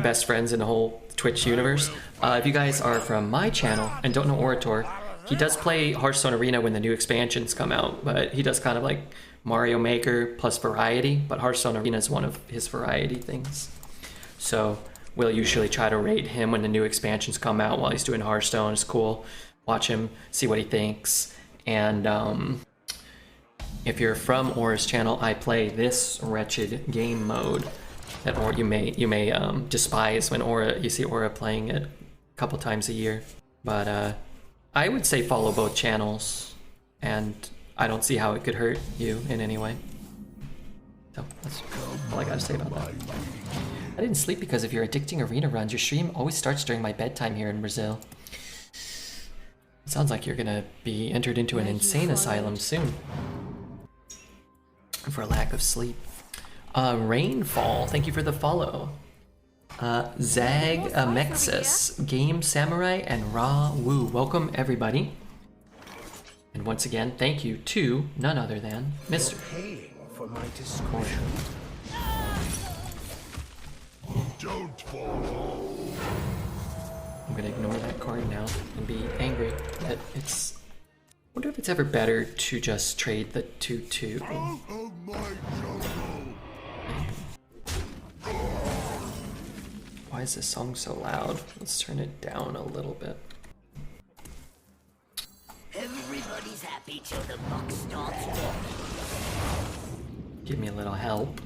best friends in the whole Twitch universe. If you guys are from my channel and don't know Orator, he does play Hearthstone Arena when the new expansions come out, but he does kind of like Mario Maker plus variety, but Hearthstone Arena is one of his variety things. So we'll usually try to raid him when the new expansions come out while he's doing Hearthstone. It's cool. Watch him, see what he thinks. And if you're from Aura's channel, I play this wretched game mode that you may despise when you see Aura playing it a couple times a year. But I would say follow both channels, and I don't see how it could hurt you in any way. So that's all I gotta say about that. I didn't sleep because of your addicting arena runs. Your stream always starts during my bedtime here in Brazil. It sounds like you're gonna be entered into an insane asylum soon for lack of sleep. Rainfall, thank you for the follow. Zag Amexis, Game Samurai, and Ra Wu. Welcome everybody. And once again, thank you to none other than Mr. Paying for my discretion. Don't fall off. I'm gonna ignore that card now and be angry that it's... I wonder if it's ever better to just trade the 2/2. Out of my jungle. Why is this song so loud? Let's turn it down a little bit. Everybody's happy till the buck starts walking. Give me a little help.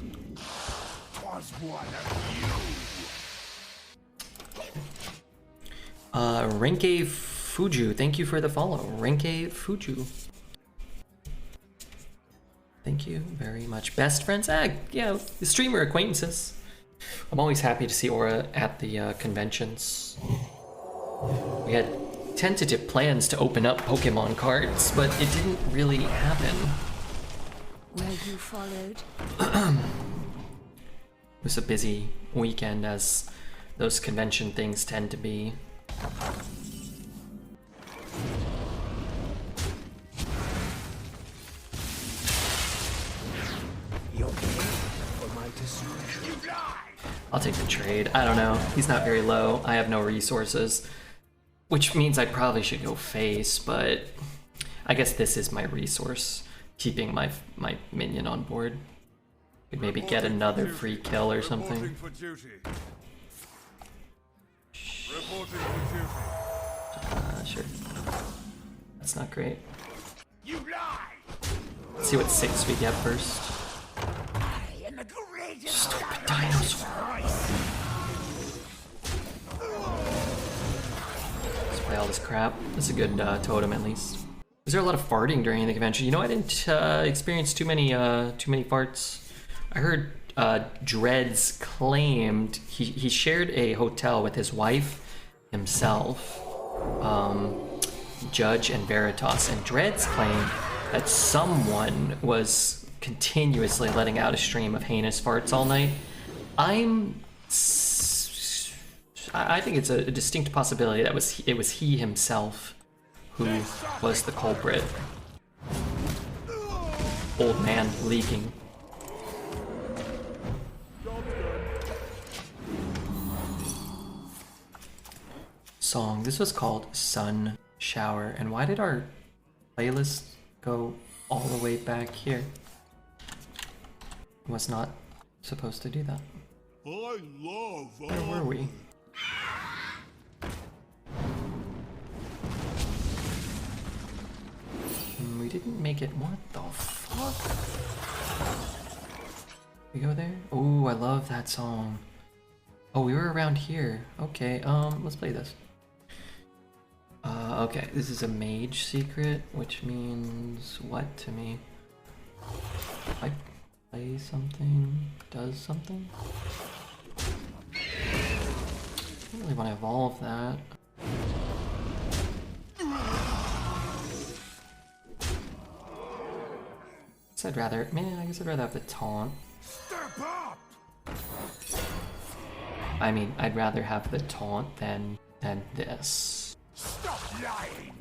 Was one of you. Renke Fuju, thank you for the follow. Renke Fuju. Thank you very much. Best friends? Yeah, streamer acquaintances. I'm always happy to see Aura at the conventions. We had tentative plans to open up Pokemon cards, but it didn't really happen. Were you followed? It was a busy weekend, as those convention things tend to be. I'll take the trade. I don't know. He's not very low. I have no resources, which means I probably should go face, but I guess this is my resource, keeping my minion on board. Could maybe get another free kill or something. Reporting for duty. Reporting for duty. Sure. That's not great. You lie. Let's see what 6 we get first. I am the greatest. Stupid dinosaur. Let's play all this crap. That's a good totem at least. Was there a lot of farting during the convention? You know, I didn't experience too many farts. I heard Dreads claimed he shared a hotel with his wife, himself, Judge, and Veritas, and Dreads claimed that someone was continuously letting out a stream of heinous farts all night. I think it's a distinct possibility that it was he himself who was the culprit. Old man leaking. Song. This was called Sun Shower. And why did our playlist go all the way back here? Was not supposed to do that. I love. Where were we? We didn't make it. What the fuck? We go there? Oh, I love that song. Oh, we were around here. Okay, let's play this. Okay, this is a mage secret, which means what to me? If I play something, does something? don't really want to evolve that. I'd rather, man, I guess I'd rather have the taunt. Step up! I mean, I'd rather have the taunt than this. Stop lying!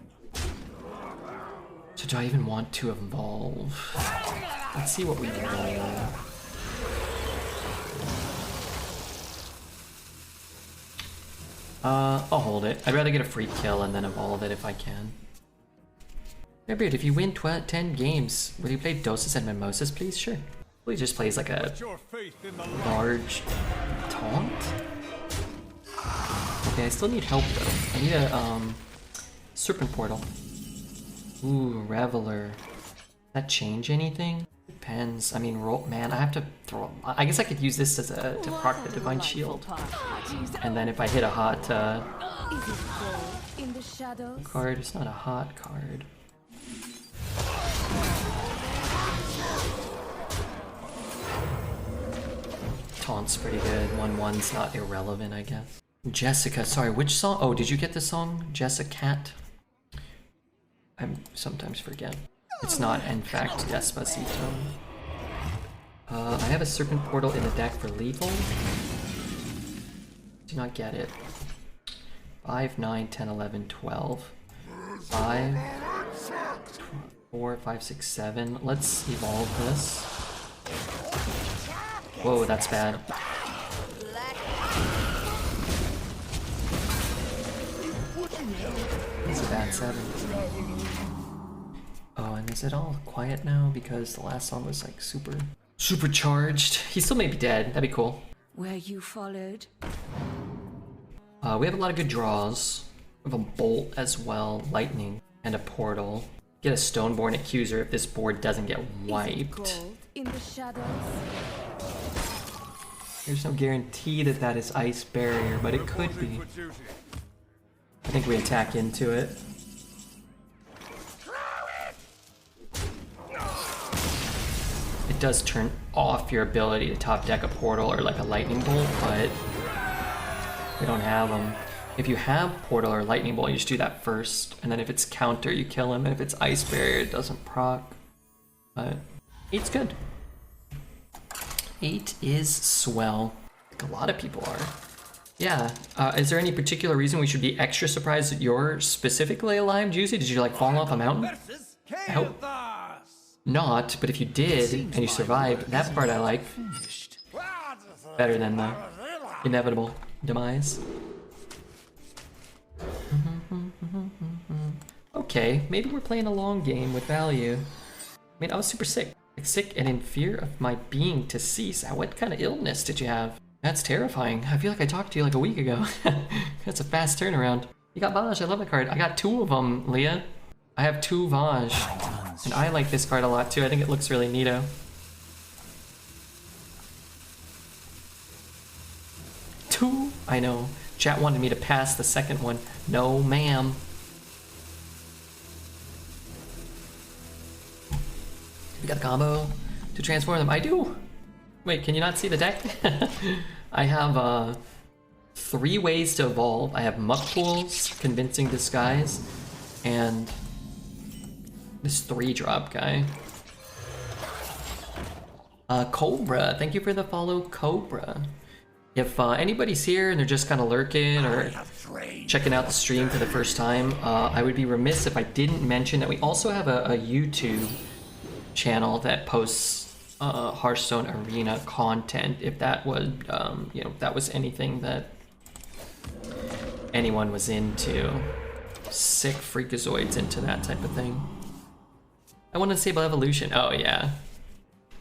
So do I even want to evolve? Let's see what we roll. I'll hold it. I'd rather get a free kill and then evolve it if I can. Beard, if you win 10 games, will you play Doses and Mimosas, please? Sure. Well, he just plays like a large taunt. Okay, I still need help though. I need a Serpent Portal. Ooh, Reveler. Does that change anything? Depends. I mean, roll. Man, I have to throw. I guess I could use this as a to proc the Divine Shield, and then if I hit a hot card, it's not a hot card. Taunt's pretty good. 1/1's not irrelevant, I guess. Jessica, sorry, which song? Oh, did you get the song? Jessica Cat? I sometimes forget. It's not, in fact, Despacito. I have a Serpent Portal in the deck for lethal. Do not get it. 5, 9, 10, 11, 12. 5, 4, 5, 6, 7. Let's evolve this. Whoa, that's bad. That's a bad 7. Oh, and is it all quiet now because the last song was like supercharged? He still may be dead. That'd be cool. Where you followed? We have a lot of good draws. We have a bolt as well, lightning, and a portal. Get a Stoneborn Accuser if this board doesn't get wiped. In the shadows. There's no guarantee that that is Ice Barrier, but it could be. I think we attack into it. It does turn off your ability to top deck a portal or like a lightning bolt, but we don't have them. If you have portal or lightning bolt, you just do that first, and then if it's counter, you kill him, and if it's Ice Barrier, it doesn't proc. But 8's good. 8 is swell. A lot of people are. Yeah. Is there any particular reason we should be extra surprised that you're specifically alive, Juicy? Did you like fall off a mountain? I hope not, but if you did and you survived, that part I like. Better than the inevitable demise. Okay, maybe we're playing a long game with value. I mean, I was super sick. Sick and in fear of my being to cease. What kind of illness did you have? That's terrifying. I feel like I talked to you like a week ago. That's a fast turnaround. You got Vaj, I love that card. I got 2 of them, Leah. I have 2 Vaj. And I like this card a lot too. I think it looks really neato. Two? I know. Chat wanted me to pass the second one. No, ma'am. We got a combo to transform them. I do. Wait, can you not see the deck? I have 3 ways to evolve. I have Muck Pools, Convincing Disguise, and this 3-drop guy. Cobra, thank you for the follow, Cobra. If anybody's here and they're just kind of lurking or checking out the stream for the first time, I would be remiss if I didn't mention that we also have a YouTube channel that posts Hearthstone Arena content. If that was, you know, if that was anything that anyone was into, sick freakazoids into that type of thing. I want to disable evolution. Oh yeah,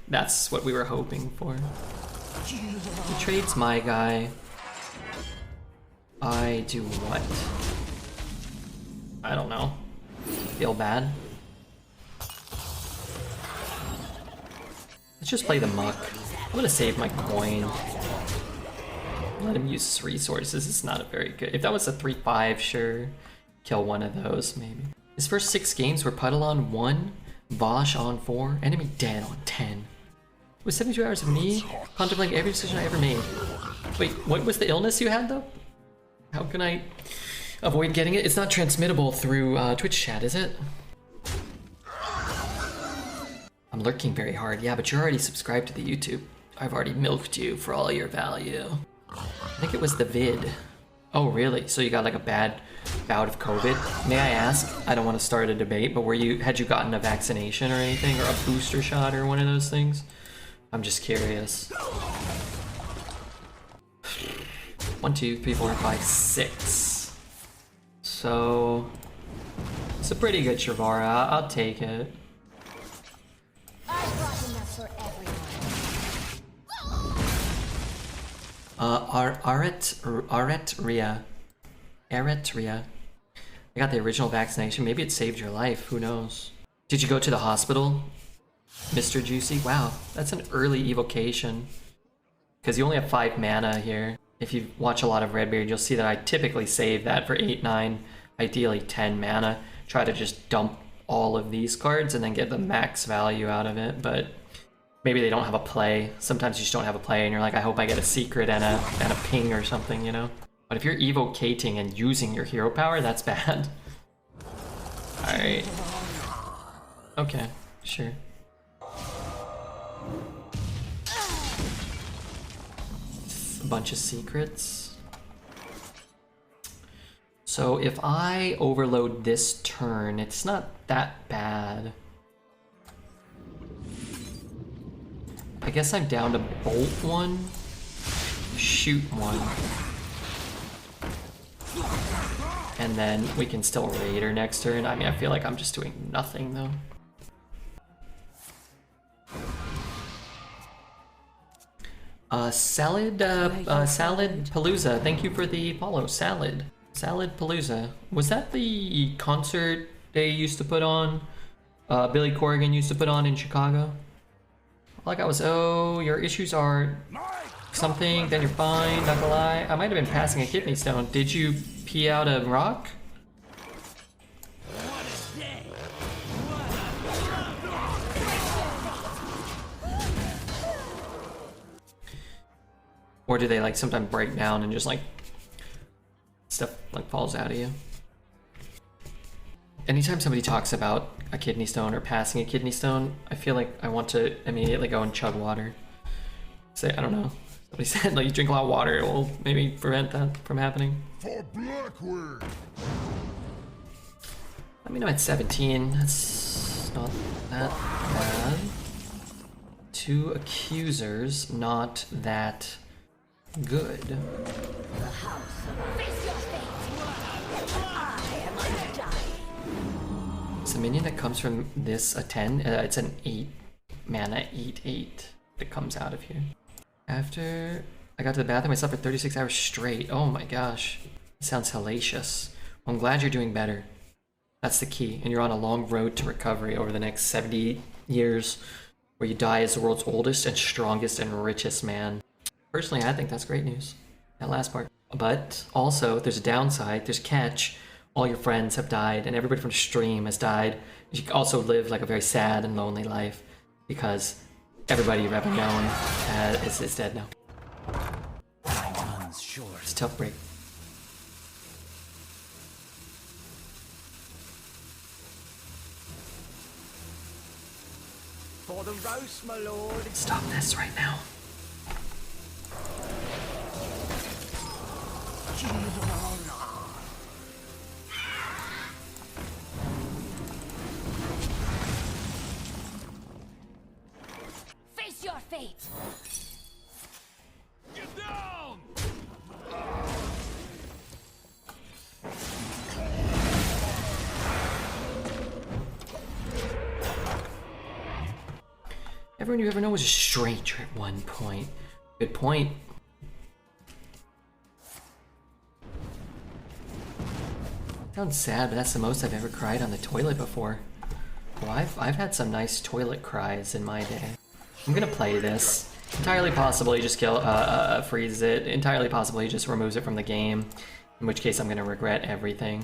that's what we were hoping for. The trade's my guy. I do what? I don't know. Feel bad? Let's just play the muck. I'm gonna save my coin. Let him use his resources. It's not a very good. If that was a 3-5, sure. Kill one of those, maybe. His first 6 games were Puddle on 1, Vosh on 4, Enemy Dead on 10. It was 72 hours of me contemplating every decision I ever made. Wait, what was the illness you had though? How can I avoid getting it? It's not transmittable through Twitch chat, is it? I'm lurking very hard. Yeah, but you're already subscribed to the YouTube. I've already milked you for all your value. I think it was the vid. Oh, really? So you got like a bad bout of COVID? May I ask? I don't want to start a debate, but had you gotten a vaccination or anything, or a booster shot or one of those things? I'm just curious. 1, 2, 3, 4, 5, 6. So it's a pretty good Shavara. I'll take it. I brought enough for everyone. Aretria. I got the original vaccination. Maybe it saved your life. Who knows? Did you go to the hospital, Mr. Juicy? Wow, that's an early evocation. Because you only have 5 mana here. If you watch a lot of Redbeard, you'll see that I typically save that for 8, 9, ideally 10 mana. Try to just dump all of these cards and then get the max value out of it, but maybe they don't have a play. Sometimes you just don't have a play and you're like, I hope I get a secret and a ping or something, you know? But if you're evocating and using your hero power, that's bad. Alright. Okay, sure. A bunch of secrets. So if I overload this turn, it's not that bad. I guess I'm down to bolt one, shoot one. And then we can still raid her next turn. I mean, I feel like I'm just doing nothing though. Salad Palooza, thank you for the follow. Salad Palooza. Was that the concert they used to put on? Billy Corrigan used to put on in Chicago? All I got was, oh, your issues are something, then you're fine, not gonna lie. I might have been passing a kidney stone. Did you pee out a rock? Or do they like sometimes break down and just like stuff like falls out of you? Anytime somebody talks about a kidney stone or passing a kidney stone, I feel like I want to immediately go and chug water. Say, I don't know. Somebody said like you drink a lot of water, it will maybe prevent that from happening. For Blackwood. I mean, I'm at 17. That's not that bad. 2 accusers, not that good. The house of face your fate. I am undying. It's a minion that comes from this, a 10. It's an 8 mana, 8/8 that comes out of here. After I got to the bathroom, I slept for 36 hours straight. Oh my gosh. It sounds hellacious. Well, I'm glad you're doing better. That's the key. And you're on a long road to recovery over the next 70 years where you die as the world's oldest and strongest and richest man. Personally, I think that's great news. That last part. But also, there's a downside, there's a catch. All your friends have died and everybody from the stream has died. You also live like a very sad and lonely life because everybody you've ever known is dead now. It's a tough break. For the roast, my lord. Stop this right now. Face your fate. Get down! Everyone you ever know was a stranger at one point. Good point. Sounds sad, but that's the most I've ever cried on the toilet before. Well, I've had some nice toilet cries in my day. I'm gonna play this. Entirely possible he just freezes it. Entirely possible he just removes it from the game. In which case I'm gonna regret everything.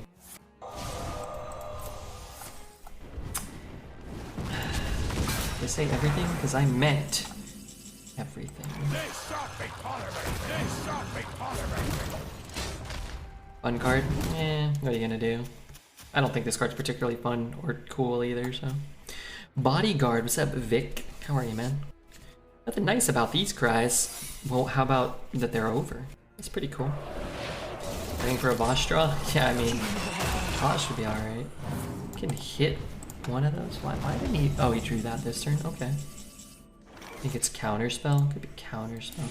Did I say everything? Because I meant everything. Fun card? What are you gonna do? I don't think this card's particularly fun or cool either, so. Bodyguard, what's up, Vic? How are you, man? Nothing nice about these cries. Well, how about that they're over? That's pretty cool. Waiting for a boss draw? Yeah, I mean, boss should be alright. Can hit one of those? Why didn't he? Oh, he drew that this turn? Okay. I think it's counterspell. Could be counterspell.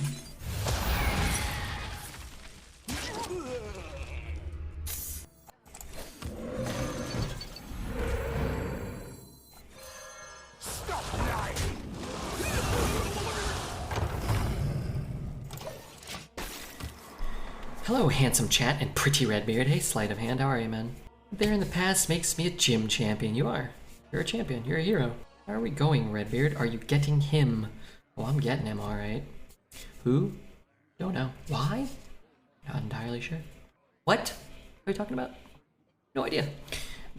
Hello, handsome chat and pretty Redbeard. Hey, sleight of hand, how are you, man? There in the past makes me a gym champion. You are. You're a champion. You're a hero. How are we going, Redbeard? Are you getting him? Oh, I'm getting him, alright. Who? Don't know. Why? Not entirely sure. What are you talking about? No idea.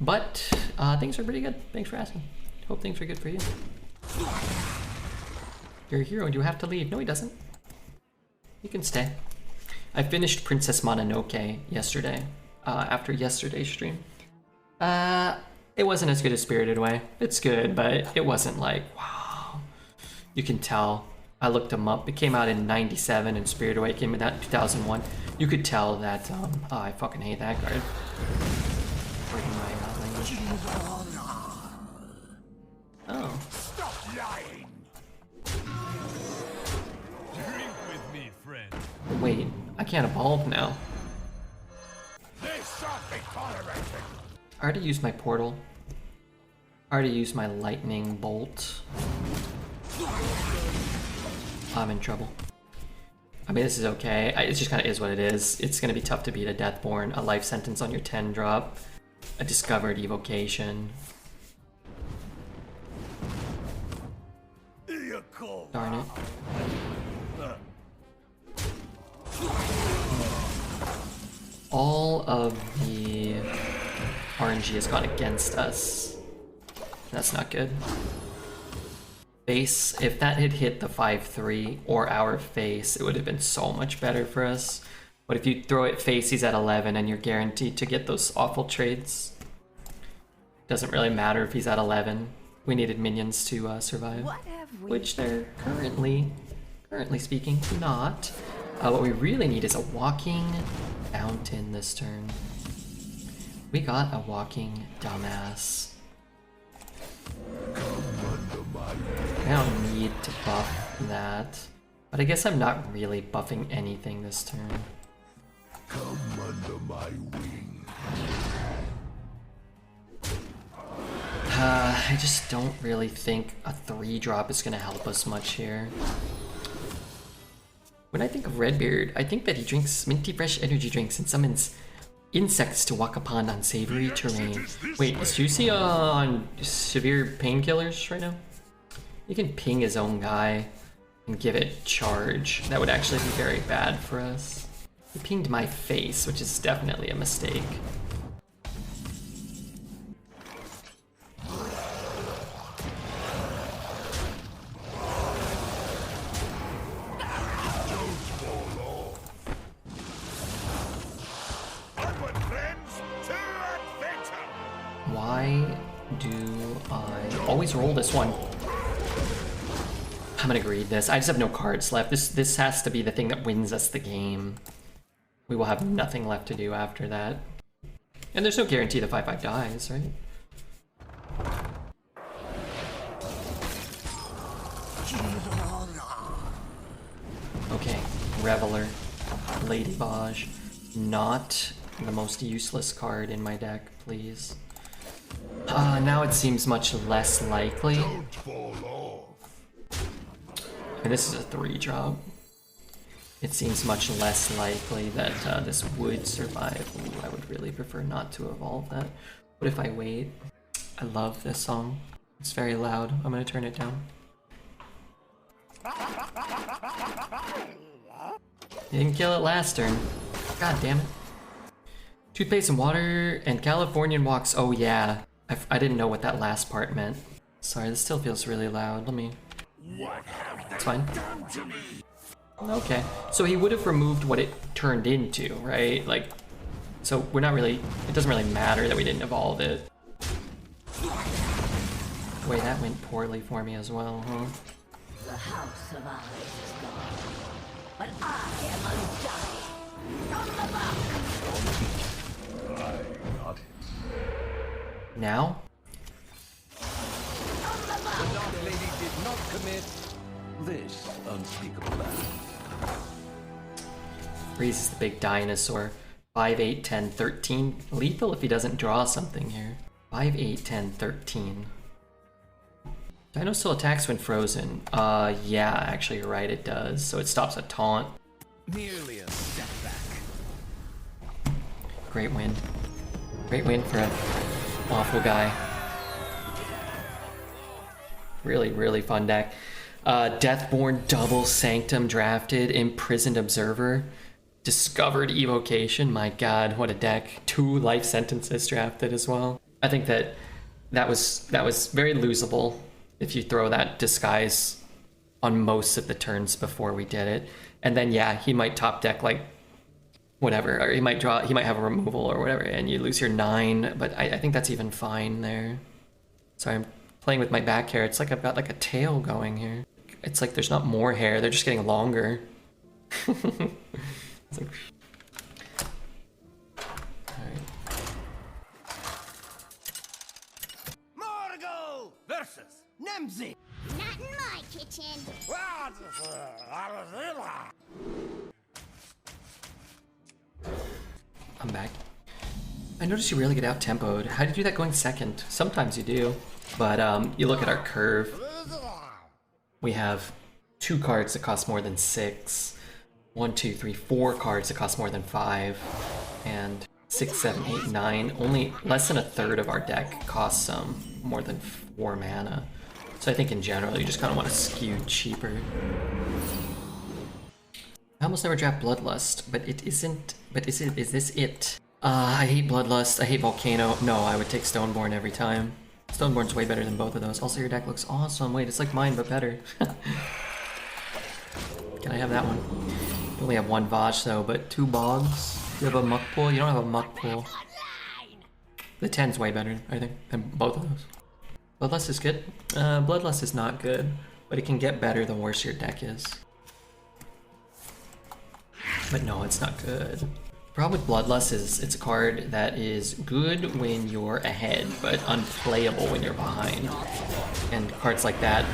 But, things are pretty good. Thanks for asking. Hope things are good for you. You're a hero and you have to leave. No, he doesn't. You can stay. I finished Princess Mononoke yesterday, after yesterday's stream. It wasn't as good as Spirited Away. It's good, but it wasn't like, wow. You can tell. I looked them up. It came out in 97 and Spirited Away came out in 2001. You could tell that, oh, I fucking hate that card. Pardon my language. Oh. Stop lying. Drink with me, friend. Wait, I can't evolve now. This shan't be tolerated. I already used my portal. I already used my lightning bolt. I'm in trouble. I mean, this is okay. It just kind of is what it is. It's going to be tough to beat a Deathborn, a life sentence on your 10 drop, a discovered evocation. Darn it. All of the RNG has gone against us. That's not good. Face, if that had hit the 5-3 or our face, it would have been so much better for us. But if you throw it face, he's at 11 and you're guaranteed to get those awful trades. Doesn't really matter if he's at 11. We needed minions to survive, which they're currently speaking, not. What we really need is a walking fountain this turn. We got a walking dumbass. I don't need to buff that, but I guess I'm not really buffing anything this turn. Come under my wing. I just don't really think a 3-drop is gonna help us much here. When I think of Redbeard, I think that he drinks minty fresh energy drinks and summons insects to walk upon unsavory terrain. Wait, is Juicy on severe painkillers right now? He can ping his own guy and give it charge. That would actually be very bad for us. He pinged my face, which is definitely a mistake. Why do I always roll this one? I'm gonna greed this. I just have no cards left. This has to be the thing that wins us the game. We will have nothing left to do after that. And there's no guarantee the 5/5 dies, right? Okay, Reveler, Lady Baj. Not the most useless card in my deck, please. Now it seems much less likely. Don't fall off. And this is a 3-drop. It seems much less likely that this would survive. Ooh, I would really prefer not to evolve that. What if I wait? I love this song. It's very loud. I'm gonna turn it down. You didn't kill it last turn. God damn it. Toothpaste and water and Californian walks. Oh yeah. I didn't know what that last part meant. Sorry, this still feels really loud. Let me... It's fine. Okay. So he would have removed what it turned into, right? Like, So we're not really, it doesn't really matter that we didn't evolve it. Wait, that went poorly for me as well, huh? The house of ours is gone, but I am undying. From the back. I got it. Now? The Dark Lady did not commit this unspeakable act. Freeze is the big dinosaur. 5, 8, 10, 13. Lethal if he doesn't draw something here. 5, 8, 10, 13. Dino still attacks when frozen. Yeah, actually you're right, it does. So it stops a taunt. Merely a setback. Great win. Great win for an awful guy. Really, really fun deck. Deathborn double Sanctum drafted. Imprisoned Observer. Discovered Evocation. My god, what a deck. 2 life sentences drafted as well. I think that was very losable if you throw that disguise on most of the turns before we did it. And then yeah, he might top deck like whatever, or he might have a removal or whatever, and you lose your 9, but I think that's even fine there. So I'm playing with my back hair. It's like I've got like a tail going here. It's like there's not more hair, they're just getting longer. It's like... Morgul versus Nemzi. Not in my kitchen. I'm back. I noticed you really get out-tempoed. How do you do that going second? Sometimes you do, but you look at our curve. We have 2 cards that cost more than 6. 1, 2, 3, 4 cards that cost more than 5. And 6, 7, 8, 9. Only less than a third of our deck costs more than 4 mana. So I think in general, you just kind of want to skew cheaper. I almost never draft Bloodlust, but it isn't. But is this it? I hate Bloodlust. I hate Volcano. No, I would take Stoneborn every time. Stoneborn's way better than both of those. Also, your deck looks awesome. Wait, it's like mine, but better. Can I have that one? You only have 1 Vosh though, but 2 Bogs. You have a Muck Pool? You don't have a Muck Pool. The 10's way better, I think, than both of those. Bloodlust is good. Bloodlust is not good, but it can get better the worse your deck is. But no, it's not good. Problem with Bloodlust is it's a card that is good when you're ahead, but unplayable when you're behind. And cards like that,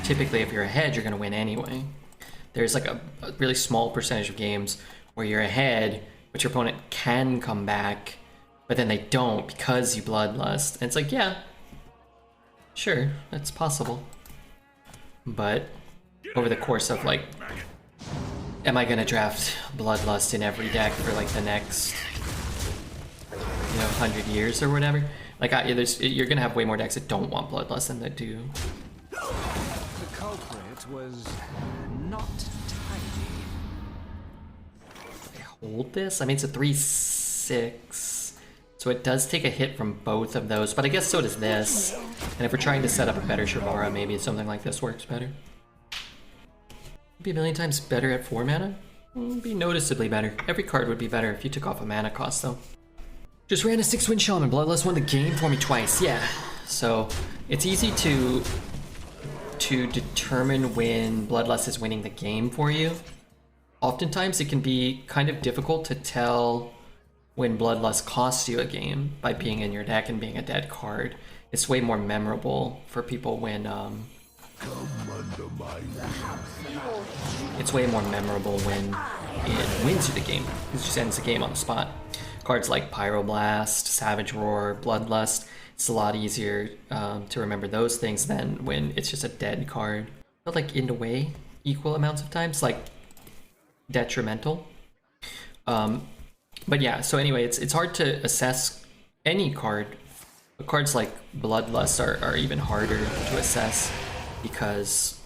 typically if you're ahead, you're going to win anyway. There's like a really small percentage of games where you're ahead, but your opponent can come back, but then they don't because you Bloodlust. And it's like, yeah, sure, that's possible. But over the course of like, am I gonna draft Bloodlust in every deck for like the next, 100 years or whatever? Like, you're gonna have way more decks that don't want Bloodlust than that do. The culprit was not tidy. I hold this? I mean, it's a 3/6, so it does take a hit from both of those, but I guess so does this. And if we're trying to set up a better Shavara, maybe something like this works better. Be a million times better at 4 mana? Be noticeably better. Every card would be better if you took off a mana cost though. Just ran a 6-win Shaman. Bloodlust won the game for me twice. Yeah. So it's easy to determine when Bloodlust is winning the game for you. Oftentimes it can be kind of difficult to tell when Bloodlust costs you a game by being in your deck and being a dead card. It's way more memorable for people when it's way more memorable when it wins you the game. It just ends the game on the spot. Cards like Pyroblast, Savage Roar, Bloodlust, it's a lot easier to remember those things than when it's just a dead card. But like in a way, equal amounts of times, like detrimental. But yeah, so anyway, it's hard to assess any card. But cards like Bloodlust are even harder to assess because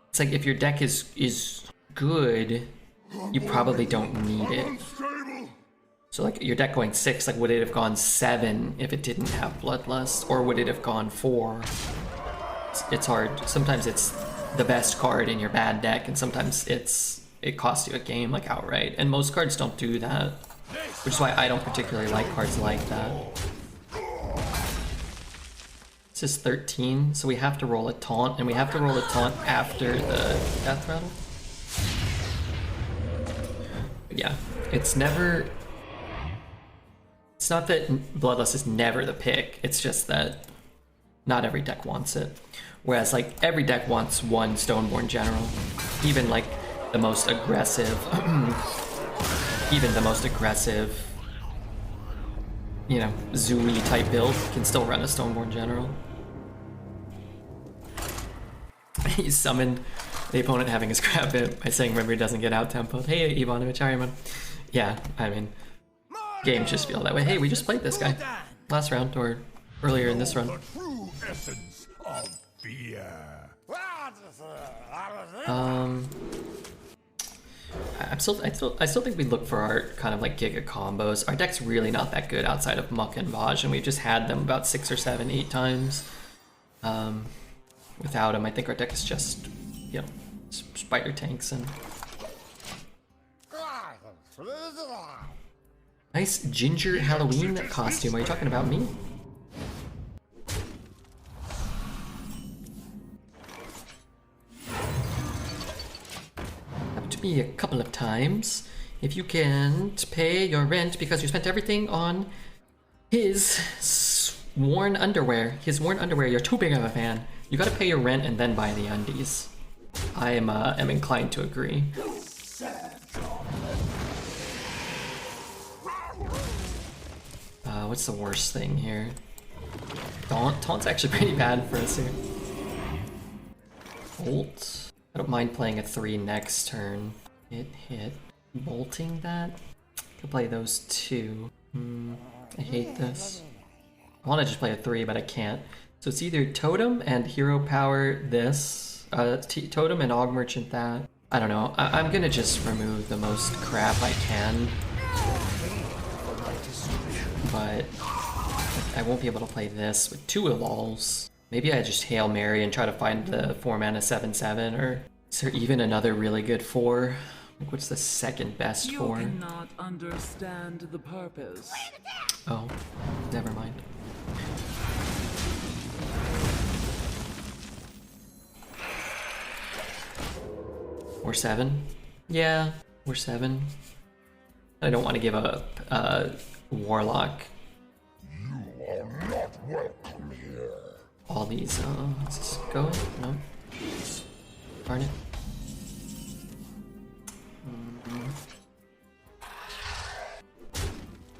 it's like if your deck is good, you probably don't need it. So like your deck going 6, like would it have gone 7 if it didn't have Bloodlust, or would it have gone 4? It's hard. Sometimes it's the best card in your bad deck, and sometimes it costs you a game like outright, and most cards don't do that, which is why I don't particularly like cards like that. This is 13, so we have to roll a taunt, and we have to roll a taunt after the death rattle. But yeah, it's not that Bloodlust is never the pick, it's just that not every deck wants it. Whereas like every deck wants one Stoneborn General. Even like the most aggressive, you know, Zooey type build can still run a Stoneborn General. He summoned the opponent having his crap hit by saying remember he doesn't get out tempoed. Hey Ivanovich, how are you, man? Yeah, I mean, games just feel that way. Hey, we just played this guy last round or earlier in this run. The true essence of fear. I still think we look for our kind of like Giga combos. Our deck's really not that good outside of Muck and Vaj, and we've just had them about 6 or 7, 8 times. Without them, I think our deck is just, you know, spider tanks and... Nice ginger Halloween costume. Are you talking about me? Happened to me a couple of times. If you can't pay your rent because you spent everything on his worn underwear, you're too big of a fan. You gotta pay your rent and then buy the undies. I am inclined to agree. What's the worst thing here? Taunt's actually pretty bad for us here. Bolt? I don't mind playing a 3 next turn. Hit. Bolting that? Could play those 2. I hate this. I want to just play a 3, but I can't. So it's either Totem and Hero Power this. Totem and Og Merchant that. I don't know. I'm gonna just remove the most crap I can. But I won't be able to play this with 2 Evols. Maybe I just Hail Mary and try to find the 4 mana 7/7, or is there even another really good 4? Like, what's the second best 4? You cannot understand the purpose. Oh, never mind. Or 7? Yeah, or 7. I don't want to give up Warlock. You are not welcome here. All these, let's just go. No. Darn it.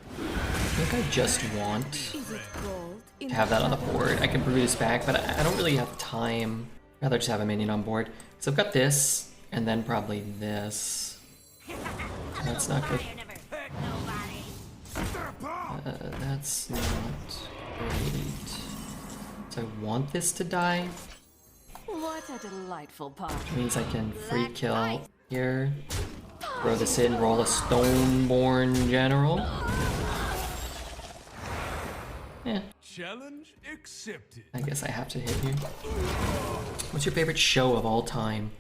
I think I just want to have that on the board. I can brew this back, but I don't really have time. I'd rather just have a minion on board. So I've got this, and then probably this. That's not good. That's not great. So I want this to die. What a delightful party. Which means I can free kill here. Throw this in, roll a Stoneborn General. Yeah. Challenge accepted. I guess I have to hit here. What's your favorite show of all time?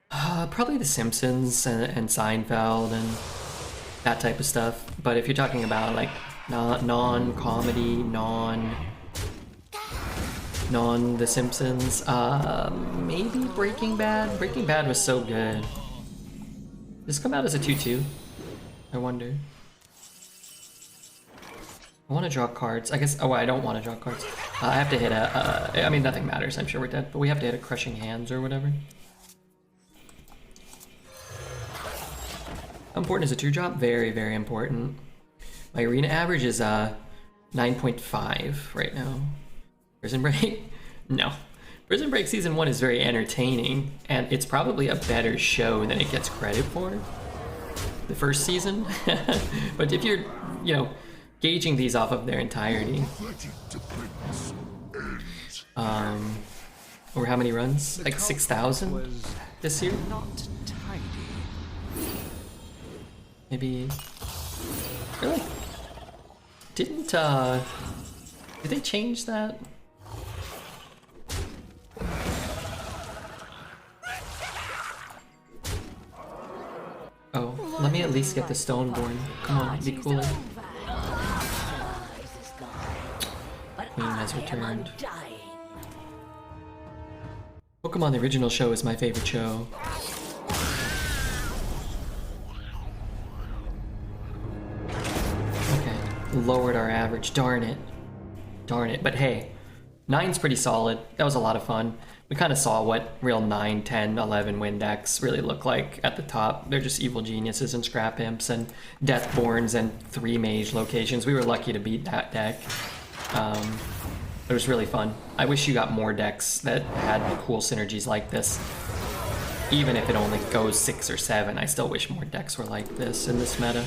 Probably The Simpsons and Seinfeld and that type of stuff. But if you're talking about like non-comedy, non-The Simpsons, maybe Breaking Bad. Breaking Bad was so good. Did this come out as a 2/2? I wonder. I want to draw cards. I guess. Oh, I don't want to draw cards. I have to hit a. I mean, nothing matters. I'm sure we're dead, but we have to hit a Crushing Hands or whatever. How important is a 2-drop? Very, very important. My arena average is 9.5 right now. Prison Break? No. Prison Break Season 1 is very entertaining, and it's probably a better show than it gets credit for. The first season. But if you're, you know, gauging these off of their entirety. Or how many runs? Like 6,000 this year? Not tidy. Maybe. Really? Did they change that? at least get the Stoneborn. Come on, be cooler. Queen has returned. Pokemon the original show is my favorite show. Okay, lowered our average, darn it. Darn it, but hey, 9's pretty solid. That was a lot of fun. We kind of saw what real 9, 10, 11 win decks really look like at the top. They're just Evil Geniuses and Scrap Imps and Deathborns and 3 Mage locations. We were lucky to beat that deck. It was really fun. I wish you got more decks that had cool synergies like this. Even if it only goes 6 or 7, I still wish more decks were like this in this meta.